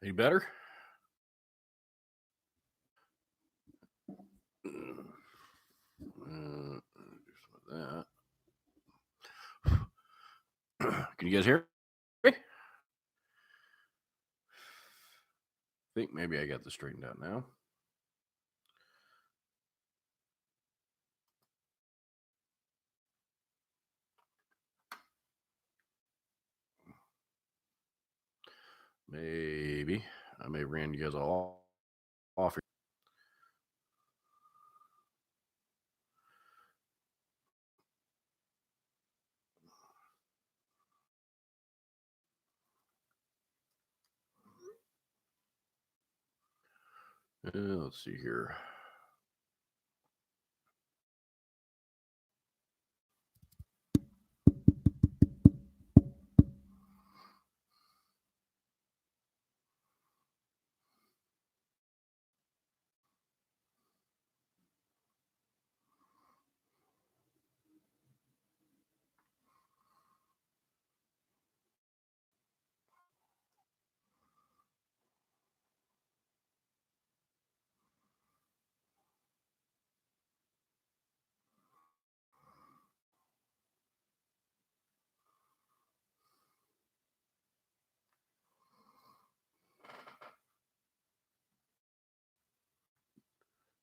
Any better? Do some of that. Can you guys hear me? I think maybe I got this straightened out now. Maybe I may have ran you guys all off. Let's see here.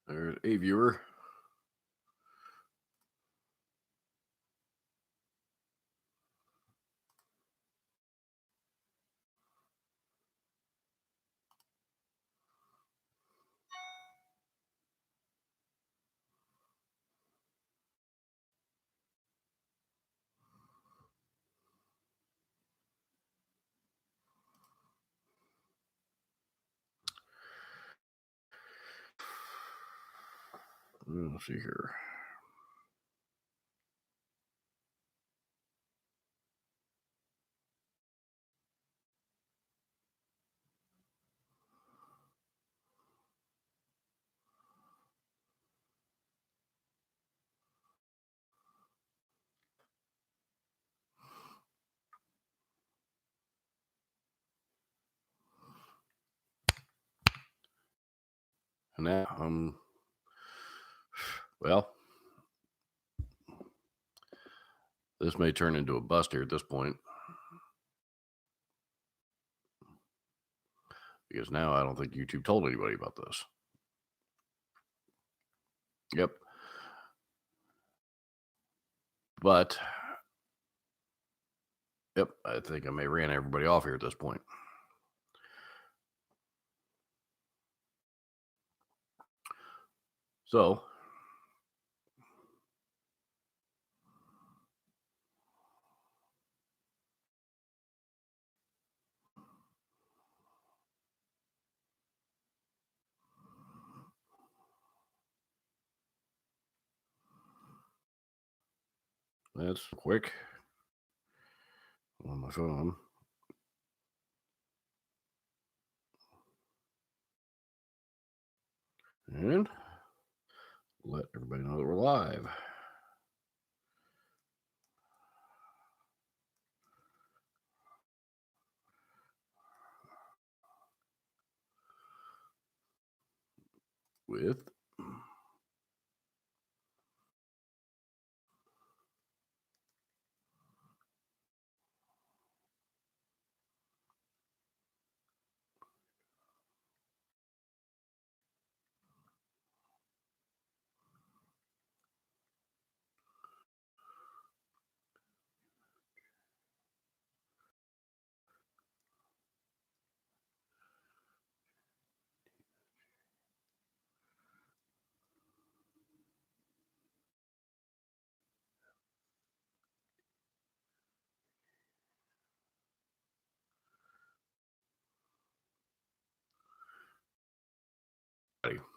There's a viewer. Let's see here. And now, well, this may turn into a bust here at this point. Because now I don't think YouTube told anybody about this. Yep. But, yep, I think I may ran everybody off here at this point. So, that's quick on my phone. And let everybody know that we're live. With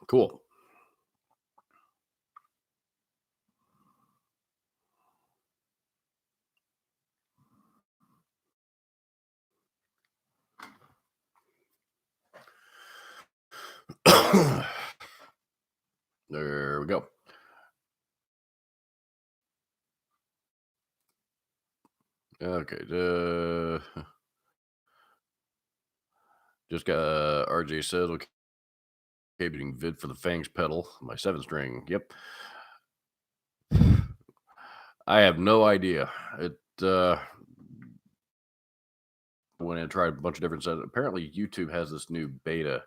cool. There we go. Okay. Just got RJ says, okay, being vid for the Fangs pedal, my 7 string. Yep. I have no idea. It went and tried a bunch of different sets. Apparently, YouTube has this new beta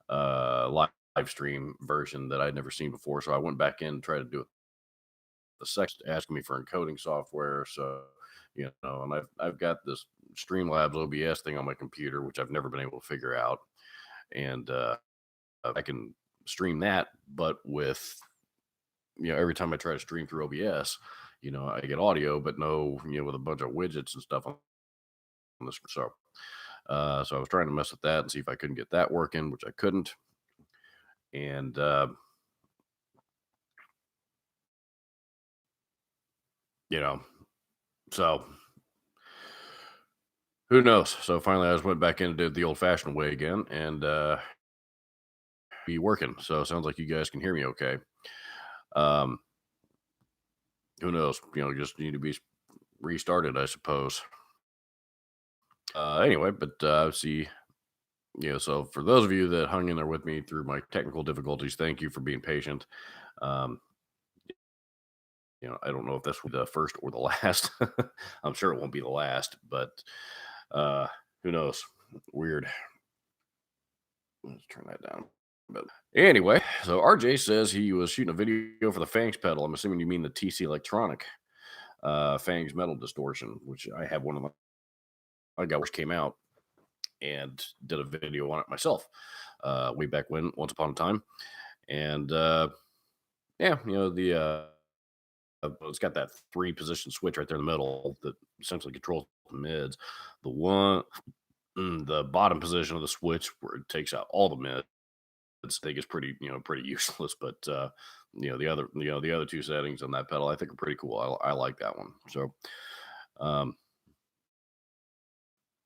live stream version that I'd never seen before. So I went back in and tried to do it the second, asking me for encoding software. So, and I've got this Streamlabs OBS thing on my computer, which I've never been able to figure out. And I can stream that, but with, every time I try to stream through OBS, I get audio, but no, with a bunch of widgets and stuff on this. So I was trying to mess with that and see if I couldn't get that working, which I couldn't. And so who knows? So finally, I just went back in and did the old-fashioned way again, and be working. So it sounds like you guys can hear me okay. Um, who knows? Just need to be restarted, I suppose. Anyway, but see, so for those of you that hung in there with me through my technical difficulties, thank you for being patient. Um, I don't know if this was the first or the last. I'm sure it won't be the last, but who knows? Weird. Let's turn that down. But anyway, so RJ says he was shooting a video for the Fangs pedal. I'm assuming you mean the TC Electronic Fangs metal distortion, which I have one of them. I got which came out and did a video on it myself way back when, once upon a time. And yeah, it's got that 3-position switch right there in the middle that essentially controls the mids. The bottom position of the switch where it takes out all the mids, I think is pretty useless. But the other 2 settings on that pedal I think are pretty cool. I like that one. So I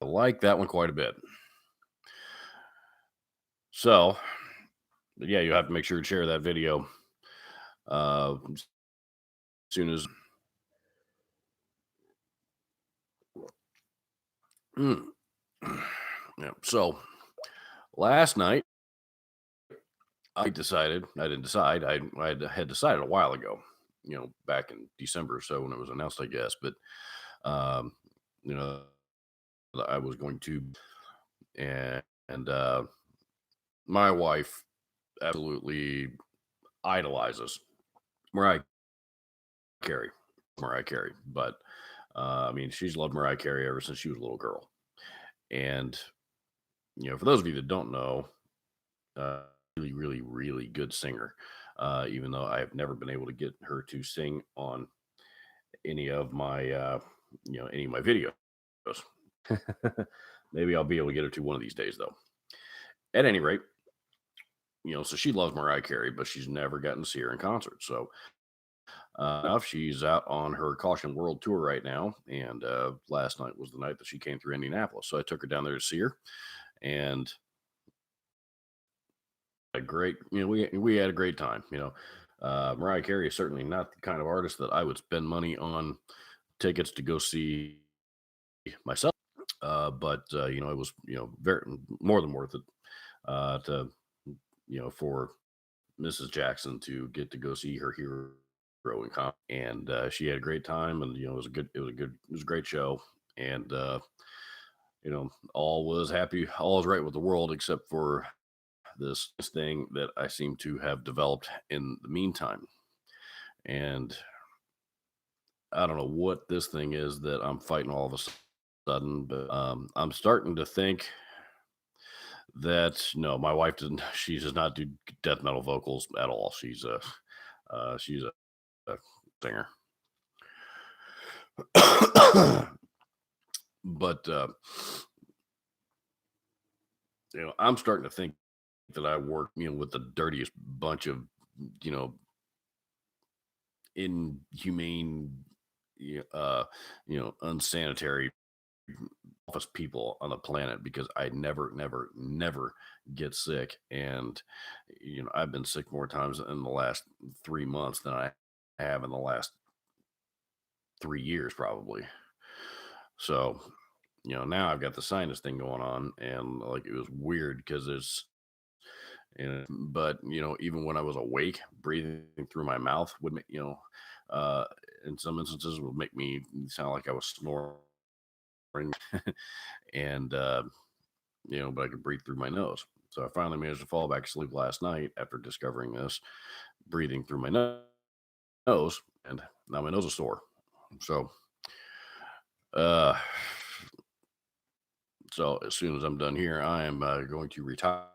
like that one quite a bit. So, but yeah, you have to make sure to share that video as soon as. Yeah. So last night I didn't decide. I had decided a while ago, back in December or so when it was announced, I guess. But um, you know, I was going to, and my wife absolutely idolizes Mariah Carey. Mariah Carey, but I mean, she's loved Mariah Carey ever since she was a little girl. And for those of you that don't know, uh, really, really, really good singer. Even though I have never been able to get her to sing on any of my, any of my videos. Maybe I'll be able to get her to one of these days, though. At any rate, so she loves Mariah Carey, but she's never gotten to see her in concert. So she's out on her Caution World Tour right now, and last night was the night that she came through Indianapolis. So I took her down there to see her, and a great, we had a great time. Mariah Carey is certainly not the kind of artist that I would spend money on tickets to go see myself. But it was very more than worth it to for Mrs. Jackson to get to go see her hero in concert, and she had a great time, and it was a great show, and all was happy, all is right with the world except for this thing that I seem to have developed in the meantime. And I don't know what this thing is that I'm fighting all of a sudden, but I'm starting to think that no, my wife doesn't. She does not do death metal vocals at all. She's a singer, but I'm starting to think that I work, with the dirtiest bunch of, you know, inhumane, unsanitary office people on the planet because I never, never, never get sick. And, I've been sick more times in the last 3 months than I have in the last 3 years, probably. So, Now I've got the sinus thing going on, and like it was weird because it's, but even when I was awake, breathing through my mouth would make, uh, in some instances would make me sound like I was snoring, and but I could breathe through my nose. So I finally managed to fall back asleep last night after discovering this, breathing through my nose, and now my nose is sore. So, uh, so as soon as I'm done here, I am going to retire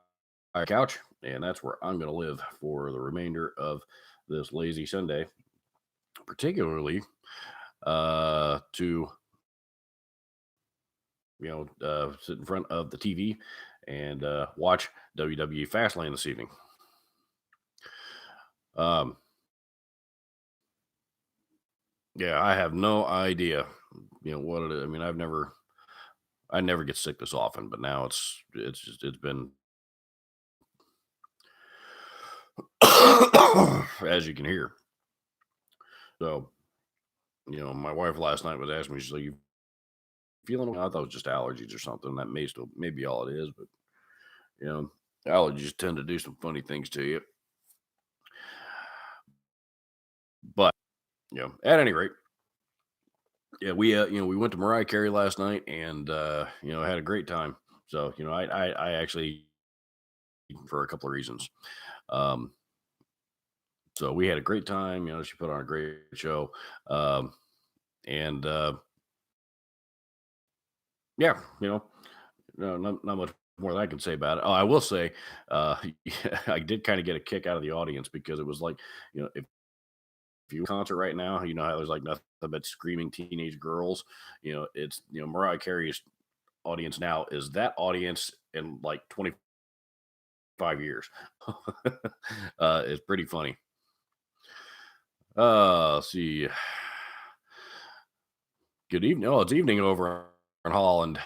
couch, and that's where I'm going to live for the remainder of this lazy Sunday, particularly to sit in front of the TV and watch WWE Fastlane this evening. Um, yeah, I have no idea, what it is. I mean, I never get sick this often, but now it's been as you can hear. So, my wife last night was asking me, she's like, "You feeling okay?" I thought it was just allergies or something. That may be all it is, but you know, allergies tend to do some funny things to you. But at any rate, yeah, we went to Mariah Carey last night, and had a great time. So, I actually, for a couple of reasons. Um, so we had a great time. She put on a great show. And yeah, no, not much more that I can say about it. Oh, I will say, I did kind of get a kick out of the audience because it was like, if you concert right now, how there's like nothing but screaming teenage girls. It's Mariah Carey's audience now is that audience in like 25 years. It's pretty funny. Let's see. Good evening. Oh, it's evening over in Holland.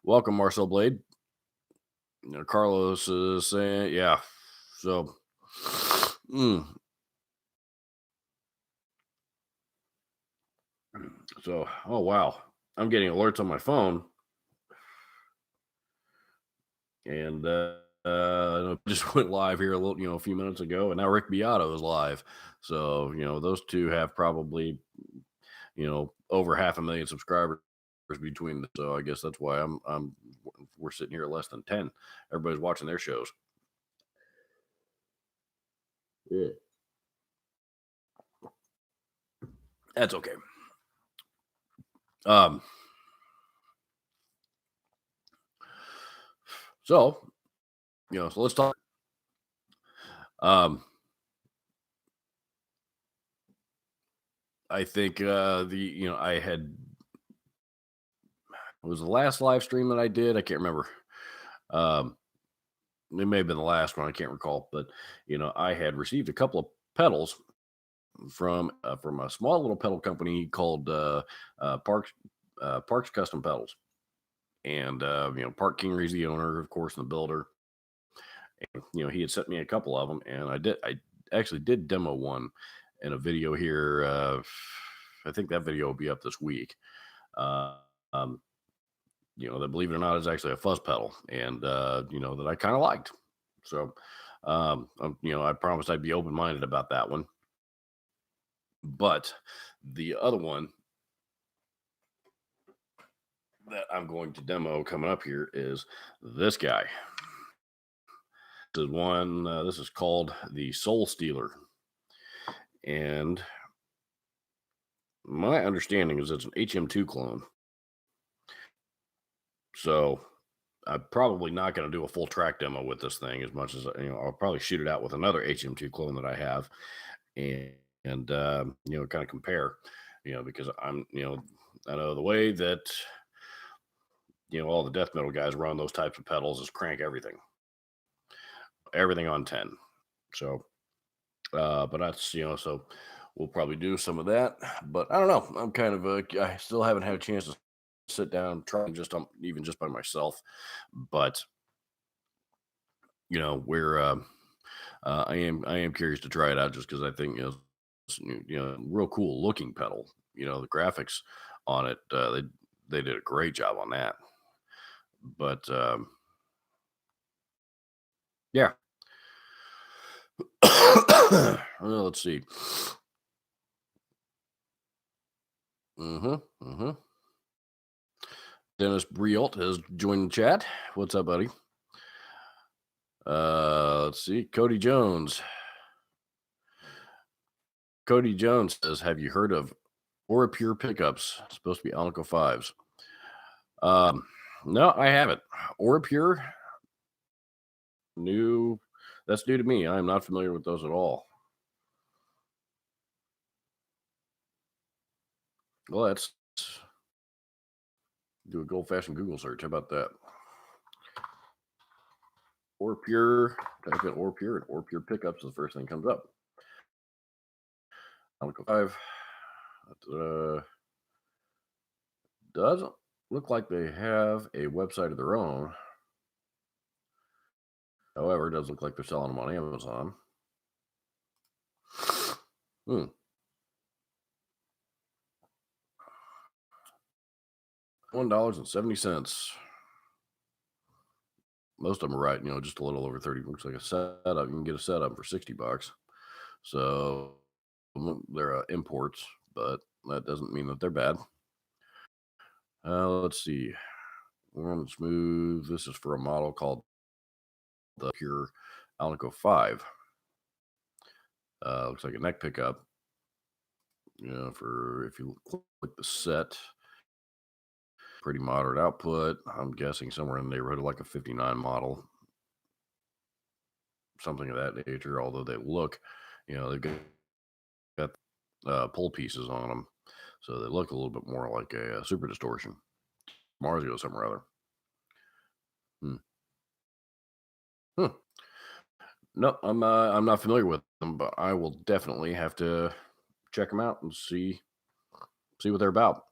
Welcome, Marcel Blade. Carlos is saying, yeah. So, mm, oh wow, I'm getting alerts on my phone, and just went live here a few minutes ago, and now Rick Beato is live. So, those two have probably, over 500,000 subscribers between them. So I guess that's why we're sitting here at less than 10. Everybody's watching their shows. Yeah. That's okay. Um, so so let's talk. Um, I think I had it was the last live stream that I did. I can't remember. Um, it may have been the last one. I can't recall, but I had received a couple of pedals from a small little pedal company called Parks Custom Pedals, and Park Kingery's the owner, of course, and the builder. And he had sent me a couple of them, and I actually did demo one in a video here. I think that video will be up this week. Uh, um, that, believe it or not, is actually a fuzz pedal, and that I kind of liked. So, I promised I'd be open minded about that one. But the other one that I'm going to demo coming up here is this guy. This is one. This is called the Soul Stealer, and my understanding is it's an HM2 clone. So I'm probably not going to do a full track demo with this thing as much as I'll probably shoot it out with another HM2 clone that I have, and kind of compare, because I know the way that all the death metal guys run those types of pedals is crank everything on 10. So but that's so we'll probably do some of that, but I don't know, I'm kind of I still haven't had a chance to sit down trying just even just by myself, but we're I am curious to try it out just because I think real cool looking pedal. The graphics on it, they did a great job on that. But yeah. Well, let's see. Mm-hmm. Mm-hmm. Dennis Brialt has joined the chat. What's up, buddy? Let's see. Cody Jones says, "Have you heard of Aura Pure pickups? It's supposed to be Alnico 5s." Um, no, I haven't. Aura Pure, new. That's new to me. I am not familiar with those at all. Well, let's do a gold fashioned Google search. How about that? Or Pure, type in Or Pure, and Or Pure pickups is the first thing that comes up. Alnico 5. Doesn't look like they have a website of their own. However, it does look like they're selling them on Amazon. $1.70. Most of them are right, just a little over 30. Looks like a setup. You can get a setup for $60. So they're imports, but that doesn't mean that they're bad. Let's see. Warm and smooth. This is for a model called the Pure Alnico 5. Looks like a neck pickup. For if you click the set, pretty moderate output. I'm guessing somewhere in the neighborhood of like a 59 model, something of that nature. Although they look, they've got pull pieces on them, so they look a little bit more like a super distortion. Marzio something or other. No, I'm not familiar with them, but I will definitely have to check them out and see what they're about.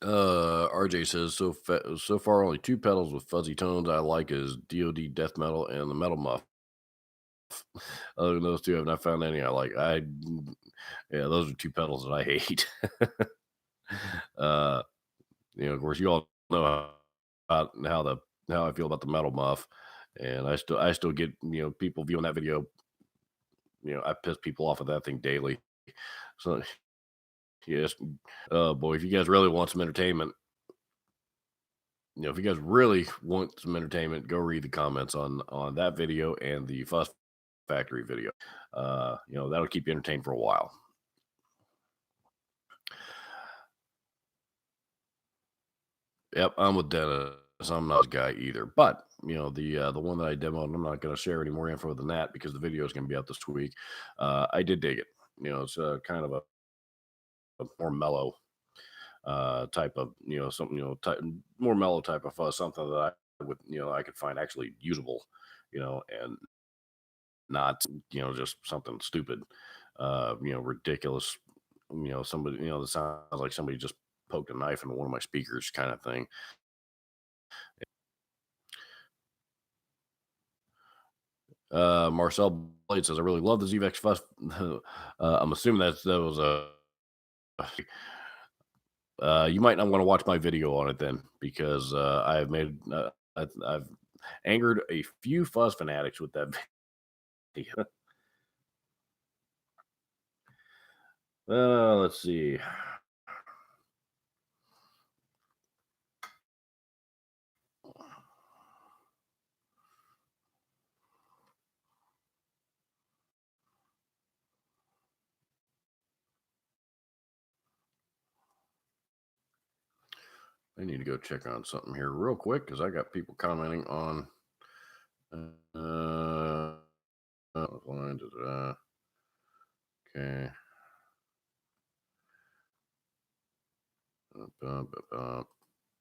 RJ says so far only two pedals with fuzzy tones I like is DoD death metal and the metal muff. Other than those two, I've not found any I like. Yeah, those are two pedals that I hate. uh, of course, you all know how I feel about the metal muff, and I still get people viewing that video. I piss people off with that thing daily. So yes, oh boy, if you guys really want some entertainment, if you guys really want some entertainment, go read the comments on that video and the Fuss Factory video. That'll keep you entertained for a while. Yep, I'm with Dennis. I'm not a guy either, but the one that I demoed, I'm not going to share any more info than that because the video is going to be out this week. I did dig it. It's kind of a more mellow type of something more mellow type of fuzz, something that I would I could find actually usable, and not just something stupid, ridiculous, somebody that sounds like somebody just poked a knife into one of my speakers kind of thing. Marcel Blade says I really love the ZVEX fuzz. I'm assuming that was a you might not want to watch my video on it then, because I've angered a few fuzz fanatics with that video. Let's see. I need to go check on something here real quick because I got people commenting on. Okay.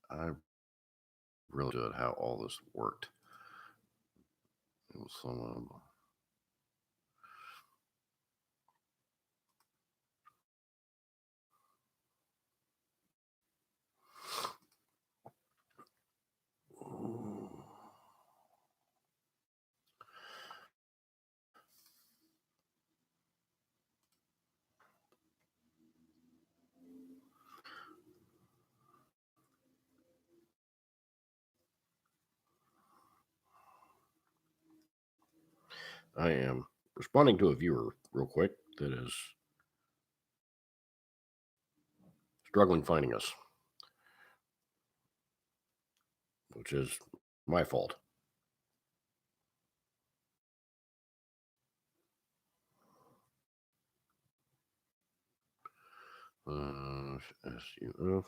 I really did how all this worked. It was someone. I am responding to a viewer real quick that is struggling finding us, which is my fault. SUF.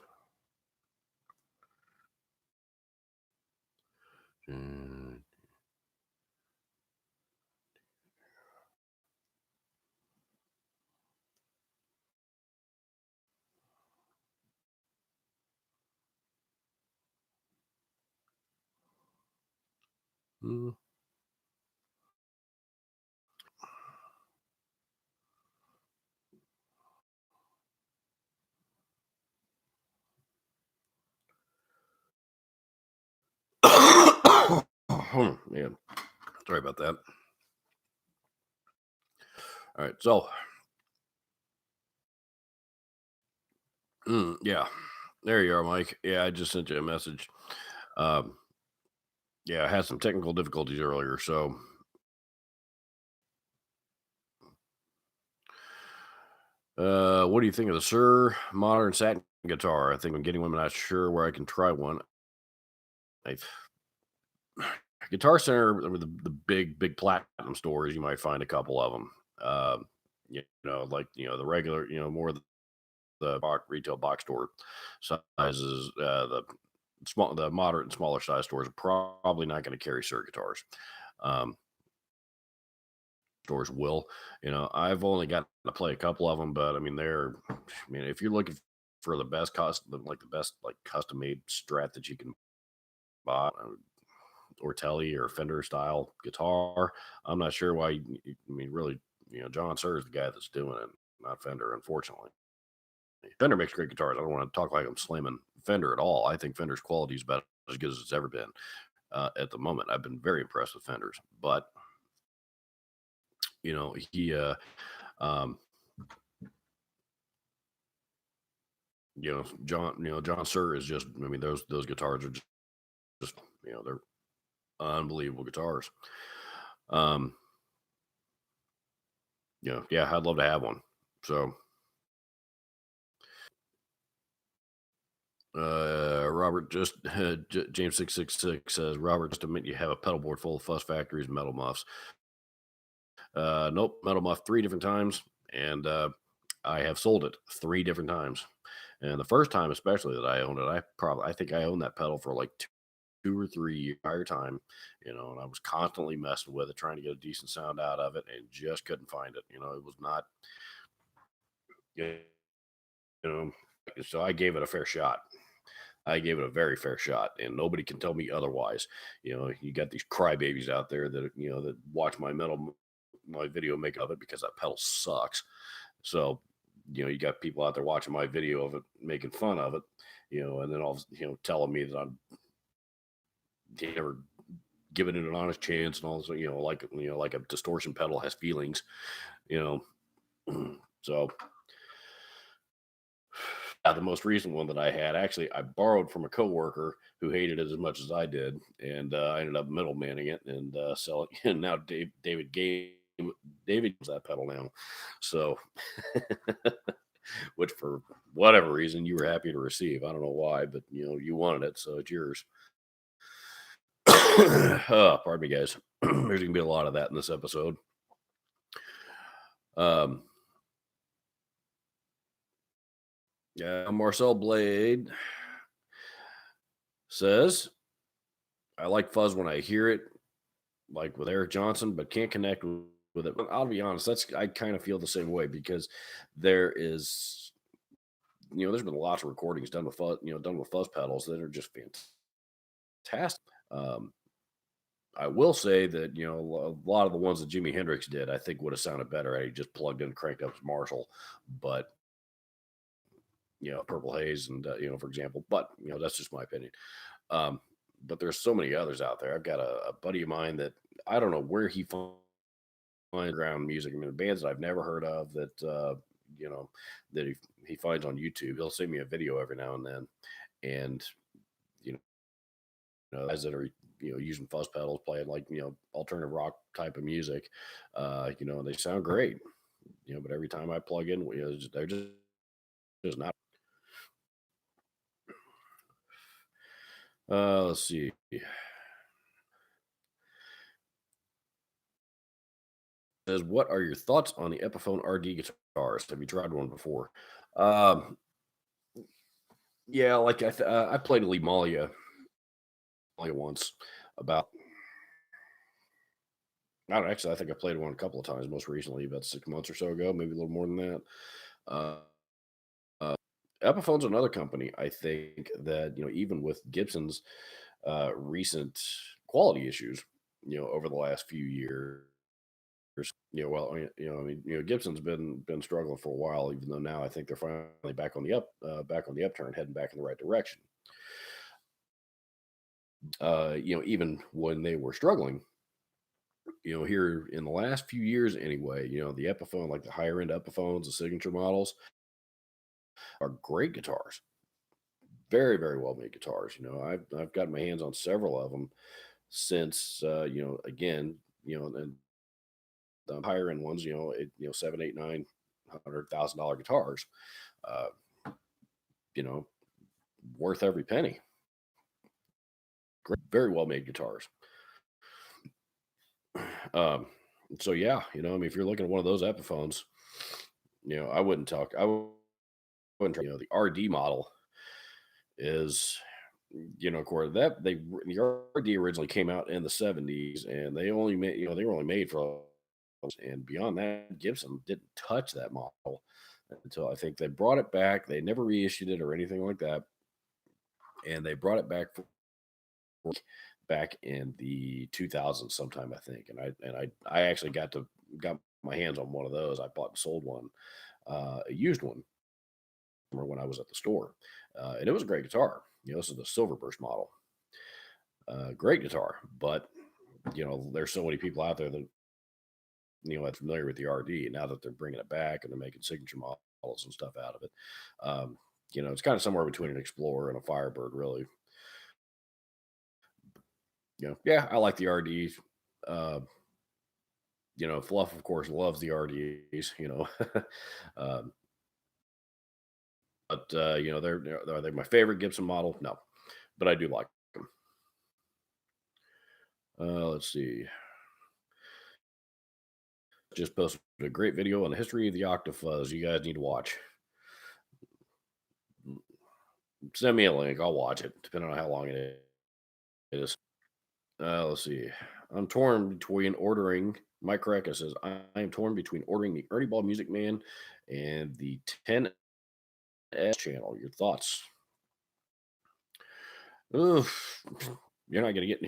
Man, sorry about that. All right, so yeah, there you are, Mike. Yeah, I just sent you a message. Um, yeah, I had some technical difficulties earlier, so what do you think of the Sir Modern Satin guitar? I think I'm getting one. I'm not sure where I can try one. I Guitar Center, the big platinum stores, you might find a couple of them. Like the regular, more the retail box store sizes. The moderate and smaller size stores are probably not going to carry Sir guitars. Um, Stores will. I've only got to play a couple of them, but I mean, if you're looking for the best the best like custom made Strat that you can buy, or Telly or Fender style guitar, I'm not sure why. I mean, really, John Suhr is the guy that's doing it, not Fender, unfortunately. Fender makes great guitars. I don't want to talk like I'm slamming Fender at all. I think Fender's quality is about as good as it's ever been at the moment. I've been very impressed with Fenders, but he um John Suhr is just, I mean, those guitars are just they're unbelievable guitars. um yeah, I'd love to have one. So Robert just James 666 says, Robert, just admit you have a pedal board full of Fuss Factories metal muffs. Nope, metal muff 3 different times, and I have sold it 3 different times. And the first time, especially that I owned it, I think I owned that pedal for like 2 or 3 entire time, and I was constantly messing with it, trying to get a decent sound out of it, and just couldn't find it. It was not, you know. So I gave it a fair shot. I gave it a very fair shot, and nobody can tell me otherwise. You got these crybabies out there that watch my video make of it because that pedal sucks. So, you got people out there watching my video of it, making fun of it, and then all telling me that I'm never giving it an honest chance, and also, like a distortion pedal has feelings, you know. So the most recent one that I had, actually, I borrowed from a coworker who hated it as much as I did, and I ended up middlemaning it and selling. And now David owns that pedal now, so which for whatever reason you were happy to receive. I don't know why, but you wanted it, so it's yours. Pardon me, guys. There's gonna be a lot of that in this episode. Um, yeah, Marcel Blade says, I like fuzz when I hear it, like with Eric Johnson, but can't connect with it. But I'll be honest, I kind of feel the same way because there is, there's been lots of recordings done with fuzz pedals that are just fantastic. I will say that a lot of the ones that Jimi Hendrix did, I think would have sounded better had he just plugged in and cranked up his Marshall. But Purple Haze and for example. But that's just my opinion. Um, but there's so many others out there. I've got a buddy of mine that I don't know where he finds ground music. I mean, bands that I've never heard of that you know that he finds on YouTube. He'll send me a video every now and then, and you guys that are using fuzz pedals, playing like alternative rock type of music, and they sound great. But every time I plug in, they're just not. Let's see. Says, what are your thoughts on the Epiphone RD guitars? Have you tried one before? Um, yeah, like I played a Lee Malia once. About I don't actually. I think I played one a couple of times. Most recently, about 6 months or so ago, maybe a little more than that. Uh, uh, Epiphone's another company. I think that even with Gibson's recent quality issues, over the last few years. Well, I mean, Gibson's been struggling for a while, even though now I think they're finally back on the upturn, heading back in the right direction. Even when they were struggling, here in the last few years anyway, the Epiphone, like the higher end Epiphones, the signature models, are great guitars. Very, very well made guitars. I've got my hands on several of them since again, and the higher end ones, seven, eight, $900,000 guitars, uh, you know, worth every penny. Great, very well made guitars. Um, so yeah, I mean, if you're looking at one of those Epiphones, I wouldn't talk. Wouldn't. The RD model is, of course the RD originally came out in the '70s, and they were only made for, and beyond that, Gibson didn't touch that model until I think they brought it back. They never reissued it or anything like that, and they brought it back in the 2000s sometime, I think. And I actually got my hands on one of those. I bought and sold one, a used one, when I was at the store, and it was a great guitar. This is the Silverburst model. Great guitar, but there's so many people out there that are familiar with the RD. Now that they're bringing it back and they're making signature models and stuff out of it, it's kind of somewhere between an Explorer and a Firebird, really. Yeah, I like the RDs. Uh, Fluff, of course, loves the RDs. um, but are they my favorite Gibson model? No, but I do like them. Let's see. Just posted a great video on the history of the Octafuzz. You guys need to watch. Send me a link. I'll watch it, depending on how long it is. Let's see. I'm torn between ordering. Mike Reka says, I am torn between ordering the Ernie Ball Music Man and the 10S channel. Your thoughts? Oof. You're not going to get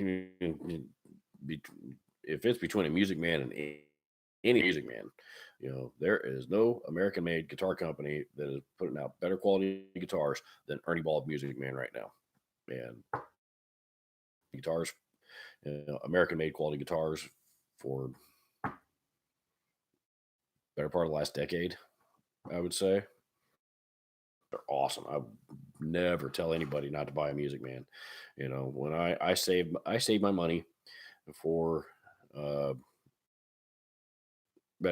if it's between a Music Man and any Music Man. There is no American made guitar company that is putting out better quality guitars than Ernie Ball Music Man right now. And guitars, American made quality guitars for better part of the last decade, I would say. They're awesome. I would never tell anybody not to buy a Music Man. When I saved my money for about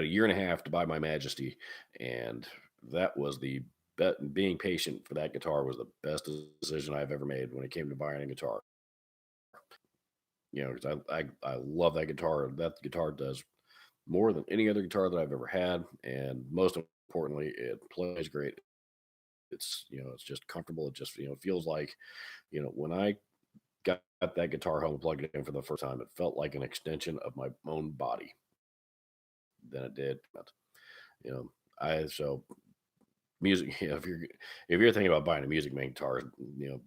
a year and a half to buy my Majesty, and that was being patient for that guitar was the best decision I've ever made when it came to buying a guitar. Because I love that guitar. That guitar does more than any other guitar that I've ever had, and most importantly, it plays great. It's just comfortable. It just feels like when I got that guitar home and plugged it in for the first time, it felt like an extension of my own body than it did. You know, I so music. If you're thinking about buying a Music Man guitar,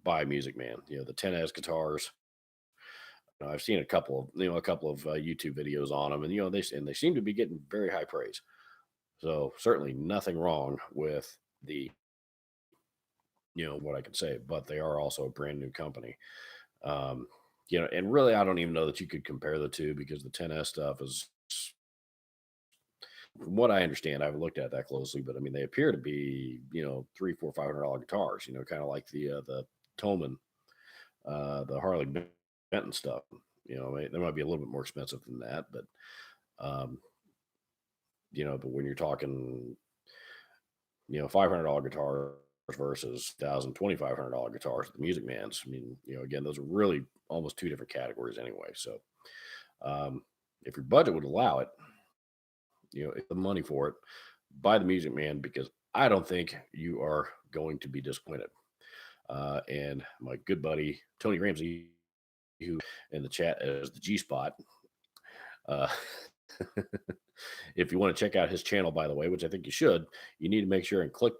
buy a Music Man. The 10S guitars. I've seen a couple of YouTube videos on them, and they seem to be getting very high praise. So certainly nothing wrong with the what I can say, but they are also a brand new company. Um, and really, I don't even know that you could compare the two because the 10S stuff is, from what I understand, I haven't looked at that closely, but I mean, they appear to be, three, four, $500 guitars, kind of like the Tolman, the Harley and stuff. They might be a little bit more expensive than that, but um, but when you're talking, $500 guitars versus 1,000, $2,500 guitars, the Music Man's. I mean, again, those are really almost two different categories anyway. So, um, if your budget would allow it, if the money for it, buy the Music Man because I don't think you are going to be disappointed. And my good buddy Tony Ramsey, who in the chat as the G Spot, uh, if you want to check out his channel, by the way, which I think you should, you need to make sure and click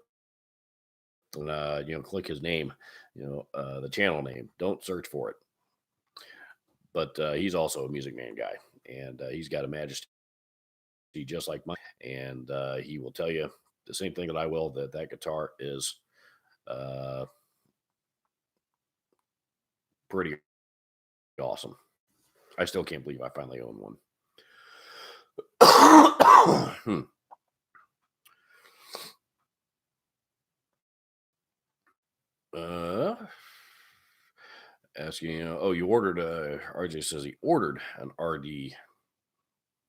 and click his name, the channel name. Don't search for it. But he's also a Music Man guy, and he's got a Majesty just like mine, and he will tell you the same thing that I will, that guitar is uh, pretty awesome. I still can't believe I finally own one. Hmm. Uh, Asking, you ordered RJ says he ordered an RD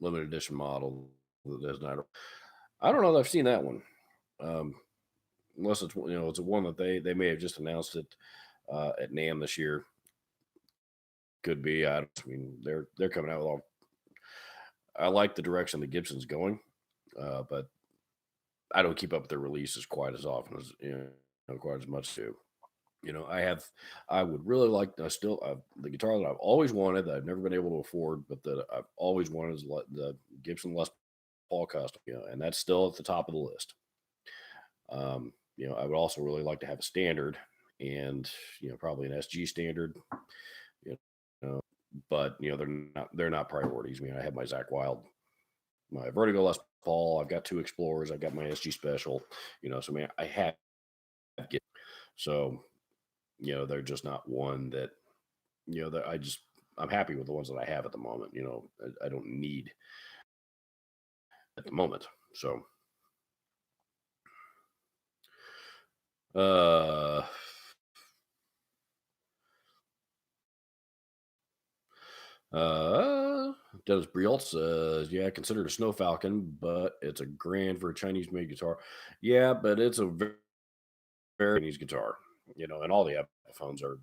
limited edition model that does not. I don't know that I've seen that one. Um, Unless it's it's a one that they may have just announced it at NAM this year. Could be. I mean, they're coming out with all. I like the direction that Gibson's going, but I don't keep up with their releases quite as often as quite as much too. I would really like. I still the guitar that I've always wanted that I've never been able to afford, but that I've always wanted is the Gibson Les Paul Custom. And that's still at the top of the list. I would also really like to have a standard, and probably an SG standard. You know, but they're not priorities. I mean, I have my Zach Wild, my Vertigo Les Paul. I've got two Explorers. I've got my SG Special. So I have to get. So they're just not one that that I'm happy with the ones that I have at the moment. I don't need at the moment. So uh Uh, Dennis Brielt says, "Yeah, consider it a Snow Falcon, but it's a grand for a Chinese-made guitar. Yeah, but it's a very Chinese guitar, and all the Epiphones are,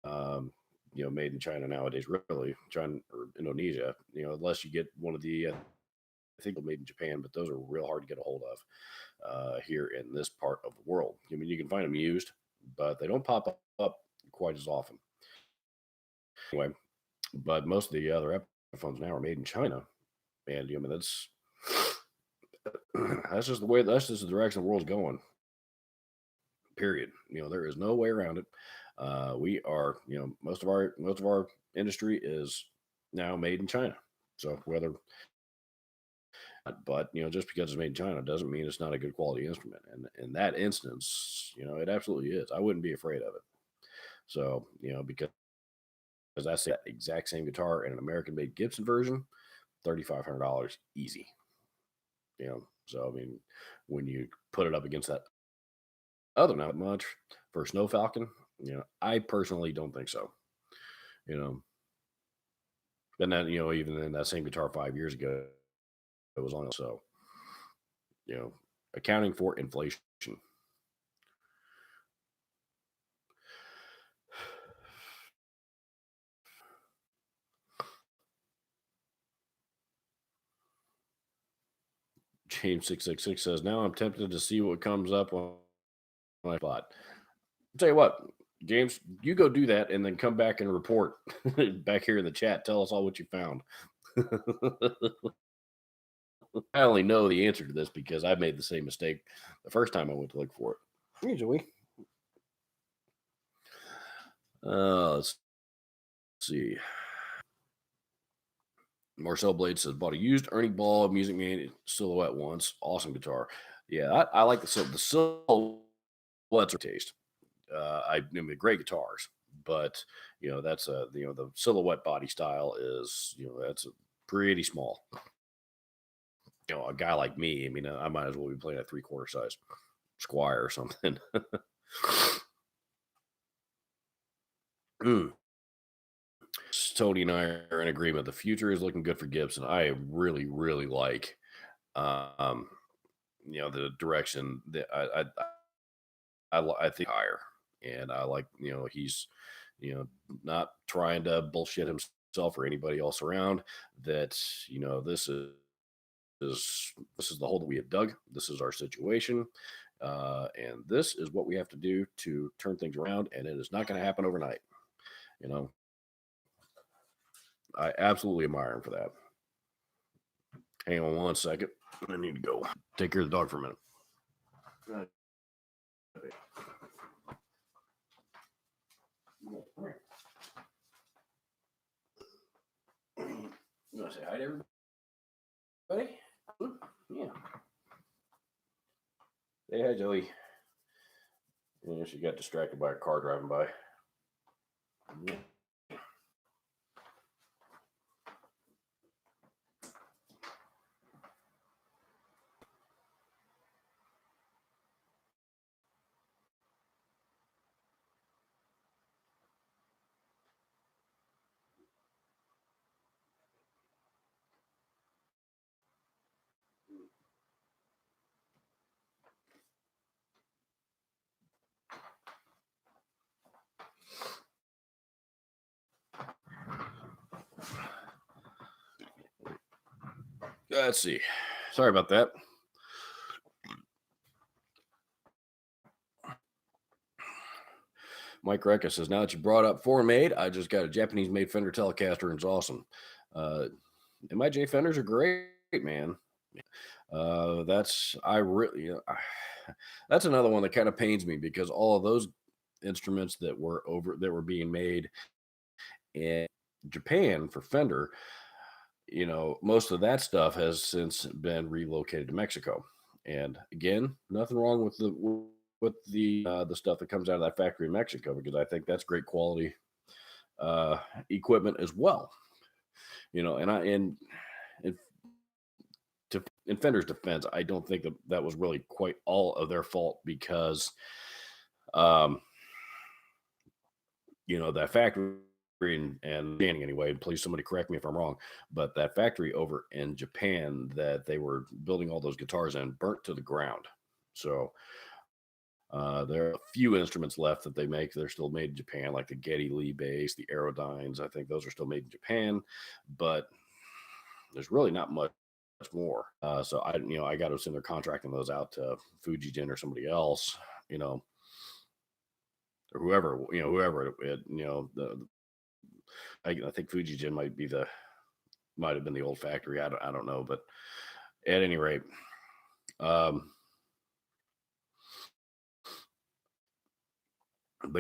um, made in China nowadays. Really, China or Indonesia. Unless you get one of the, I think made in Japan, but those are real hard to get a hold of here in this part of the world. I mean, you can find them used, but they don't pop up quite as often. Anyway, but most of the other Epiphones now are made in China." And I mean, that's just the direction the world's going. Period. There is no way around it. We are, most of our industry is now made in China. So but just because it's made in China doesn't mean it's not a good quality instrument. And in that instance, it absolutely is. I wouldn't be afraid of it. So because I say that exact same guitar in an American-made Gibson version, $3,500 easy. So I mean, when you put it up against that other not much for Snow Falcon, I personally don't think so. You know, and then even in that same guitar 5 years ago, it was on. So you know, accounting for inflation. James 666 says, "Now I'm tempted to see what comes up on my spot." I'll tell you what, James, you go do that and then come back and report back here in the chat. Tell us all what you found. I only know the answer to this because I made the same mistake the first time I went to look for it. Hey, Joey. Let's see. Marcel Blade says, "Bought a used Ernie Ball Music Man Silhouette once. Awesome guitar." Yeah, I like the silhouettes are taste. I mean, great guitars, but that's the silhouette body style is that's pretty small. A guy like me, I mean, I might as well be playing a 3/4 size Squire or something. Mm. Tony and I are in agreement. The future is looking good for Gibson. I really, really like, um, the direction that I think higher, and I like, he's, not trying to bullshit himself or anybody else around. That this is the hole that we have dug. This is our situation, and this is what we have to do to turn things around. And it is not going to happen overnight. You know, I absolutely admire him for that. Hang on one second. I need to go take care of the dog for a minute. You want to say hi to everybody? Yeah. Say hi, Joey. Yeah, she got distracted by a car driving by. Yeah. Let's see. Sorry about that. Mike Recca says, now that you brought up foreign made, I just got a Japanese made Fender Telecaster and it's awesome. MIJ Fenders are great, man. That's that's another one that kind of pains me because all of those instruments that were being made in Japan for Fender, most of that stuff has since been relocated to Mexico. And again, nothing wrong with the stuff that comes out of that factory in Mexico, because I think that's great quality equipment as well. And in Fender's defense, I don't think that was really quite all of their fault, because um, that factory, and Danny anyway, please somebody correct me if I'm wrong, but that factory over in Japan that they were building all those guitars in burnt to the ground. So there are a few instruments left that they make. They're still made in Japan, like the Geddy Lee bass, the Aerodynes. I think those are still made in Japan, but there's really not much more. So I got to assume they're contracting those out to Fujijin or somebody else, or whoever I think Fujijin might have been the old factory. I don't know, but at any rate, but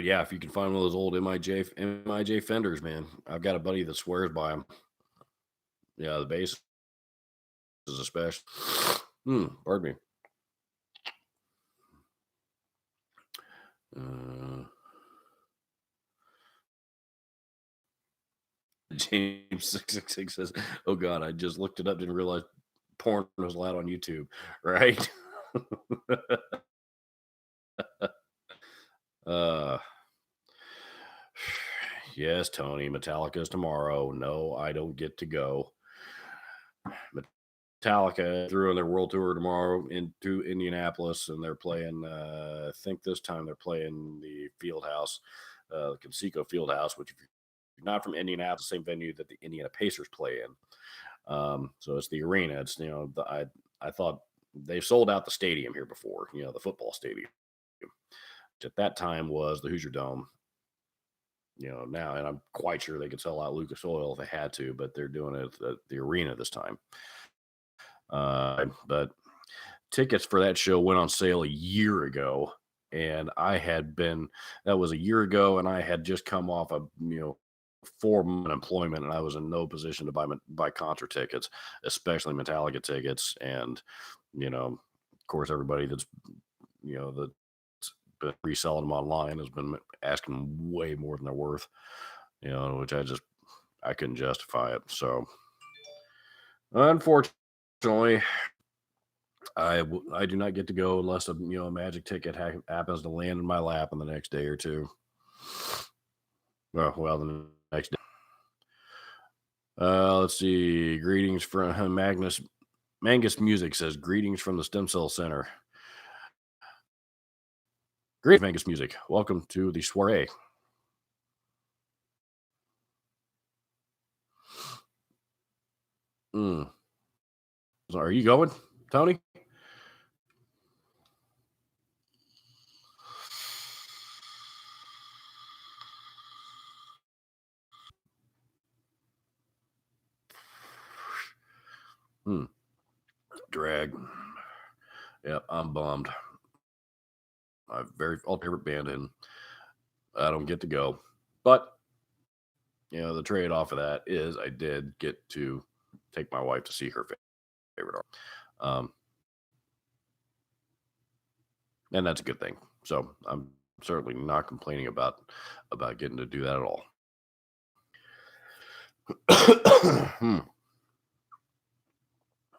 yeah, if you can find one of those old MIJ Fenders, man, I've got a buddy that swears by them. Yeah, the bass is especially. Pardon me. James 666 says, "Oh God, I just looked it up, didn't realize porn was allowed on YouTube." Right? uh, yes, Tony. Metallica's tomorrow. No, I don't get to go. Metallica through on their world tour tomorrow into Indianapolis, and they're playing. I think this time they're playing the Field House, the Conseco Field House, which if you're not from Indianapolis, the same venue that the Indiana Pacers play in. So it's the arena. It's I thought they sold out the stadium here before. The football stadium, which at that time was the Hoosier Dome. Now, and I'm quite sure they could sell out Lucas Oil if they had to, but they're doing it at the arena this time. But tickets for that show went on sale a year ago, and that was a year ago, and I had just come off a 4-month employment, and I was in no position to buy concert tickets, especially Metallica tickets. And of course, everybody that's been reselling them online has been asking way more than they're worth, which I couldn't justify it. So unfortunately, I do not get to go unless a magic ticket happens to land in my lap in the next day or two. Well, the next day. Let's see. Greetings from Magnus. Mangus Music says greetings from the Stem Cell Center. Great Mangus Music. Welcome to the soiree. Mm. Are you going, Tony? Hmm. Drag. Yeah, I'm bummed. My very all favorite band, and I don't get to go. But the trade off of that is I did get to take my wife to see her favorite art, and that's a good thing. So I'm certainly not complaining about getting to do that at all. Hmm.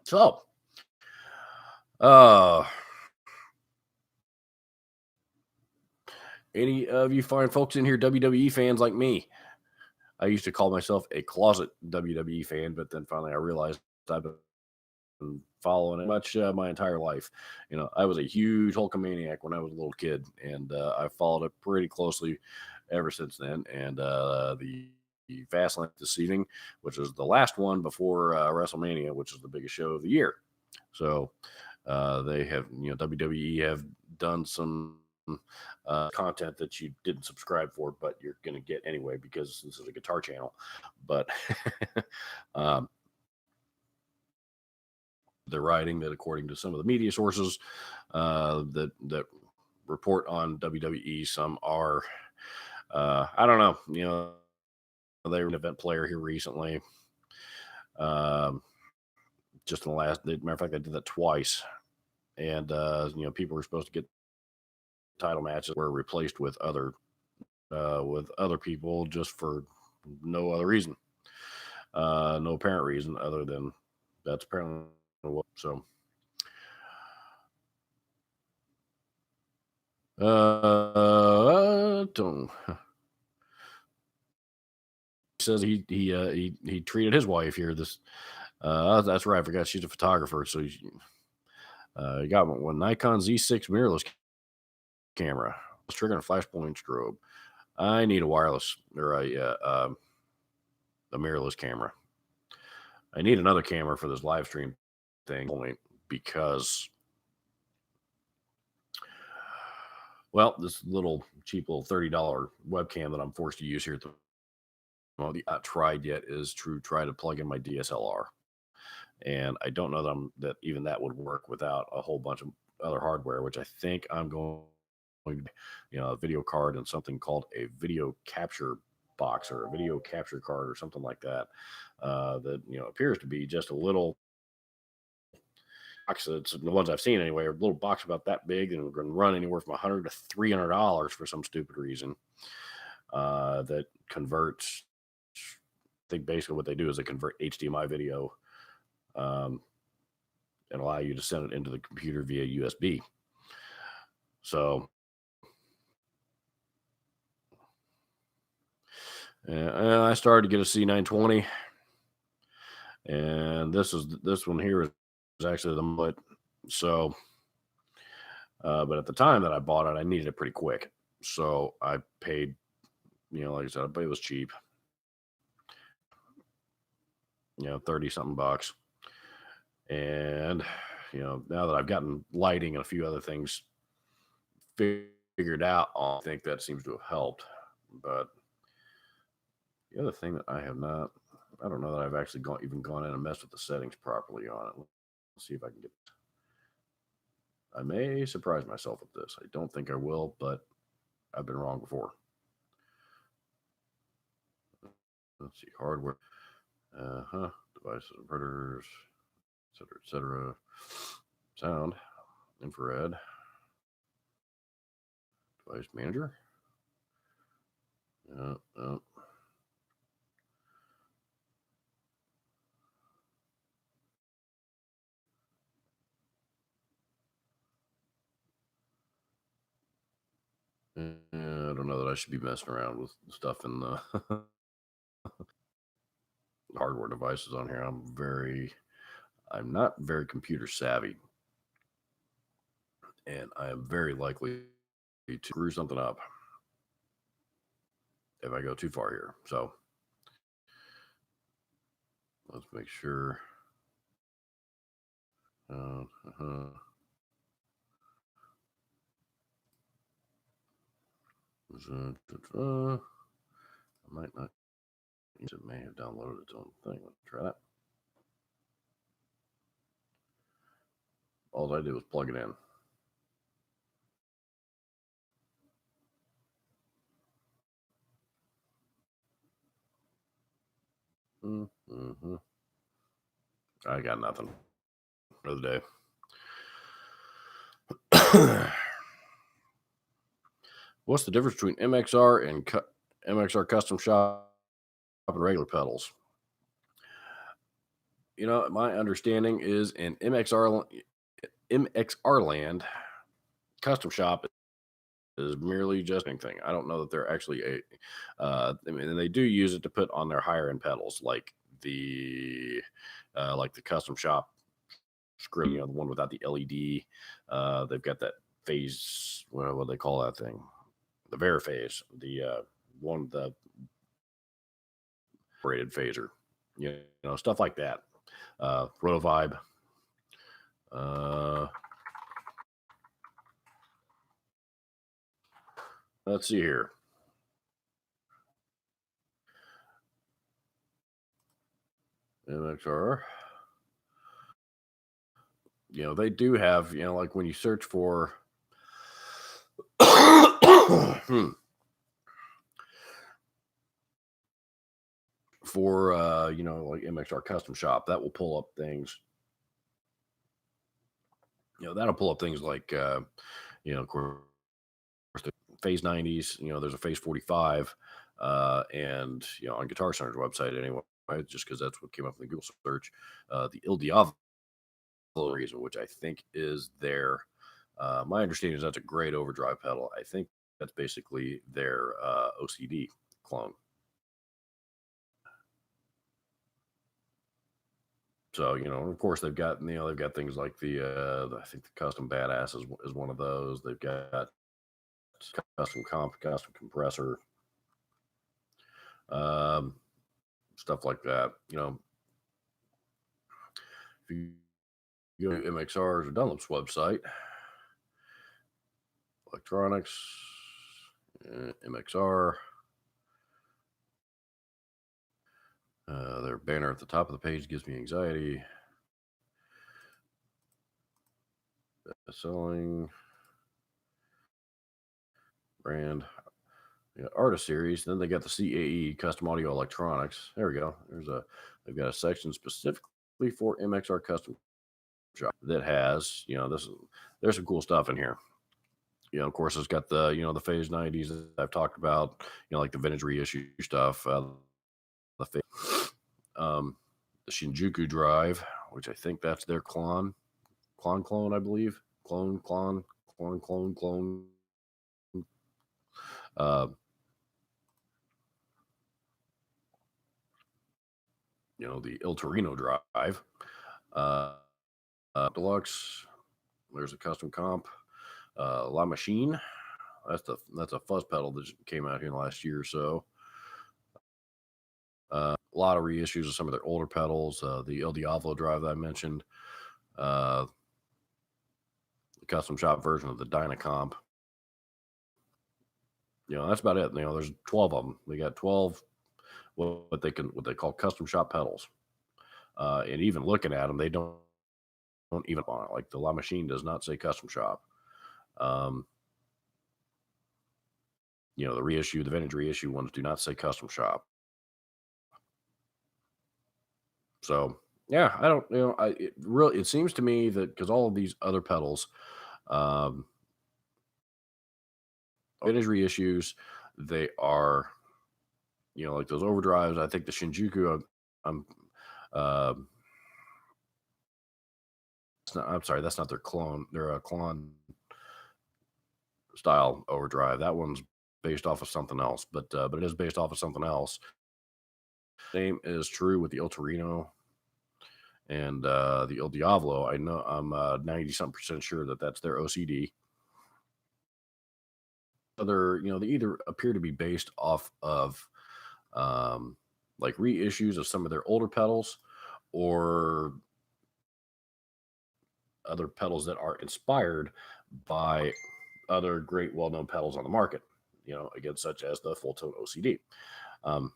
So, uh, any of you fine folks in here WWE fans like me? I used to call myself a closet WWE fan, but then finally I realized I've been following it much my entire life. I was a huge Hulkamaniac when I was a little kid, and I followed it pretty closely ever since then. And the Fastlane this evening, which is the last one before WrestleMania, which is the biggest show of the year. So they have, WWE have done some content that you didn't subscribe for, but you're going to get anyway because this is a guitar channel. But um, the writing that, according to some of the media sources that report on WWE, some are I don't know. They were an event player here recently. Um, just in the last, matter of fact, I did that twice, and people were supposed to get title matches were replaced with other people just for no other reason, no apparent reason other than that's apparently what. So, don't, he says he treated his wife here. That's right. I forgot she's a photographer, so he got one Nikon Z6 mirrorless camera, trigger and flashpoint strobe. I need a wireless or a mirrorless camera. I need another camera for this live stream thing only because, well, this little cheap little $30 webcam that I'm forced to use here at the moment, not tried yet, is to try to plug in my DSLR, and I don't know that even that would work without a whole bunch of other hardware, which I think I'm going to, a video card and something called a video capture box or a video capture card or something like that. That appears to be just a little box. It's the ones I've seen anyway, a little box about that big and can run anywhere from $100 to $300 for some stupid reason. That converts. I think basically what they do is they convert HDMI video um, and allow you to send it into the computer via USB. So, I started to get a C920, and this one here is actually the mut. So, but at the time that I bought it, I needed it pretty quick. So I paid, like I said, I paid it was cheap, 30 something bucks. And, now that I've gotten lighting and a few other things figured out, I think that seems to have helped. But the other thing that I don't know that I've actually even gone in and messed with the settings properly on it. Let's see if I can get, I may surprise myself with this. I don't think I will, but I've been wrong before. Let's see, hardware, devices, inverters, etc., etc. Sound, infrared, device manager. Uh, I don't know that I should be messing around with stuff in the hardware devices on here. I'm not very computer savvy, and I am very likely to screw something up if I go too far here. So let's make sure. Uh, I might not. It may have downloaded its own thing. Let's try that. All I did was plug it in. Mm-hmm. I got nothing for the day. What's the difference between MXR and MXR custom shop and regular pedals? My understanding is in MXR land, custom shop is merely just anything. I don't know that they're actually I mean, they do use it to put on their higher end pedals, like the custom shop screw, the one without the LED. They've got that phase, what do they call that thing? The Veriphase, the one, the rated phaser, stuff like that. Rotovibe. Uh, let's see here. MXR. They do have, like when you search for for like MXR custom shop, that will pull up things. That'll pull up things like of course the phase 90s, there's a phase 45, and on Guitar Center's website anyway, just because that's what came up in the Google search, the Il Diavolo reason, which I think is their my understanding is that's a great overdrive pedal. I think that's basically their OCD clone. So of course they've got things like I think the custom badass is one of those. They've got custom comp, custom compressor, um, stuff like that. If you go to MXR's or Dunlop's website, electronics, MXR. Their banner at the top of the page gives me anxiety. Selling brand, artist series. Then they got the CAE, custom audio electronics. There we go. They've got a section specifically for MXR custom shop that has there's some cool stuff in here. Of course, it's got the phase 90s that I've talked about. Like the vintage reissue stuff. The Shinjuku drive, which I think that's their clone, I believe. Clone. Uh, the Il Torino drive, deluxe. There's a custom comp, La Machine. That's a fuzz pedal that came out here in the last year or so. A lot of reissues of some of their older pedals. The Il Diavolo drive that I mentioned. The custom shop version of the Dynacomp. That's about it. There's 12 of them. They got 12 what they call custom shop pedals. And even looking at them, they don't even on it. Like the La Machine does not say custom shop. The vintage reissue ones do not say custom shop. So yeah, I don't, it seems to me that because all of these other pedals, vintage reissues, they are, like those overdrives. I think the Shinjuku, I'm sorry, that's not their clone. They're a clone style overdrive. That one's based off of something else, but it is based off of something else. Same is true with the El Torino and the El Diavolo. I know I'm 90 something percent sure that that's their OCD. Other, they either appear to be based off of um, like reissues of some of their older pedals or other pedals that are inspired by other great well-known pedals on the market. Again, such as the full tone OCD. Um,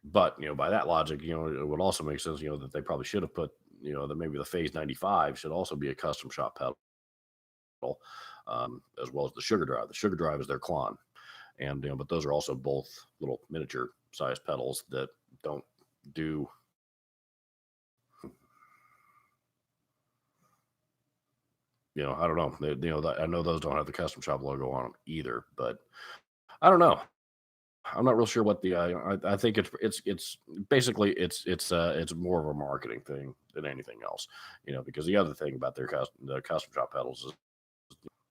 but by that logic, it would also make sense, that they probably should have put, that maybe the Phase 95 should also be a custom shop pedal, as well as the Sugar Drive. The Sugar Drive is their clone, and but those are also both little miniature sized pedals that don't do. I don't know. I know those don't have the custom shop logo on them either, but I don't know. I'm not real sure what the. I think it's basically it's more of a marketing thing than anything else. Because the other thing about the custom shop pedals is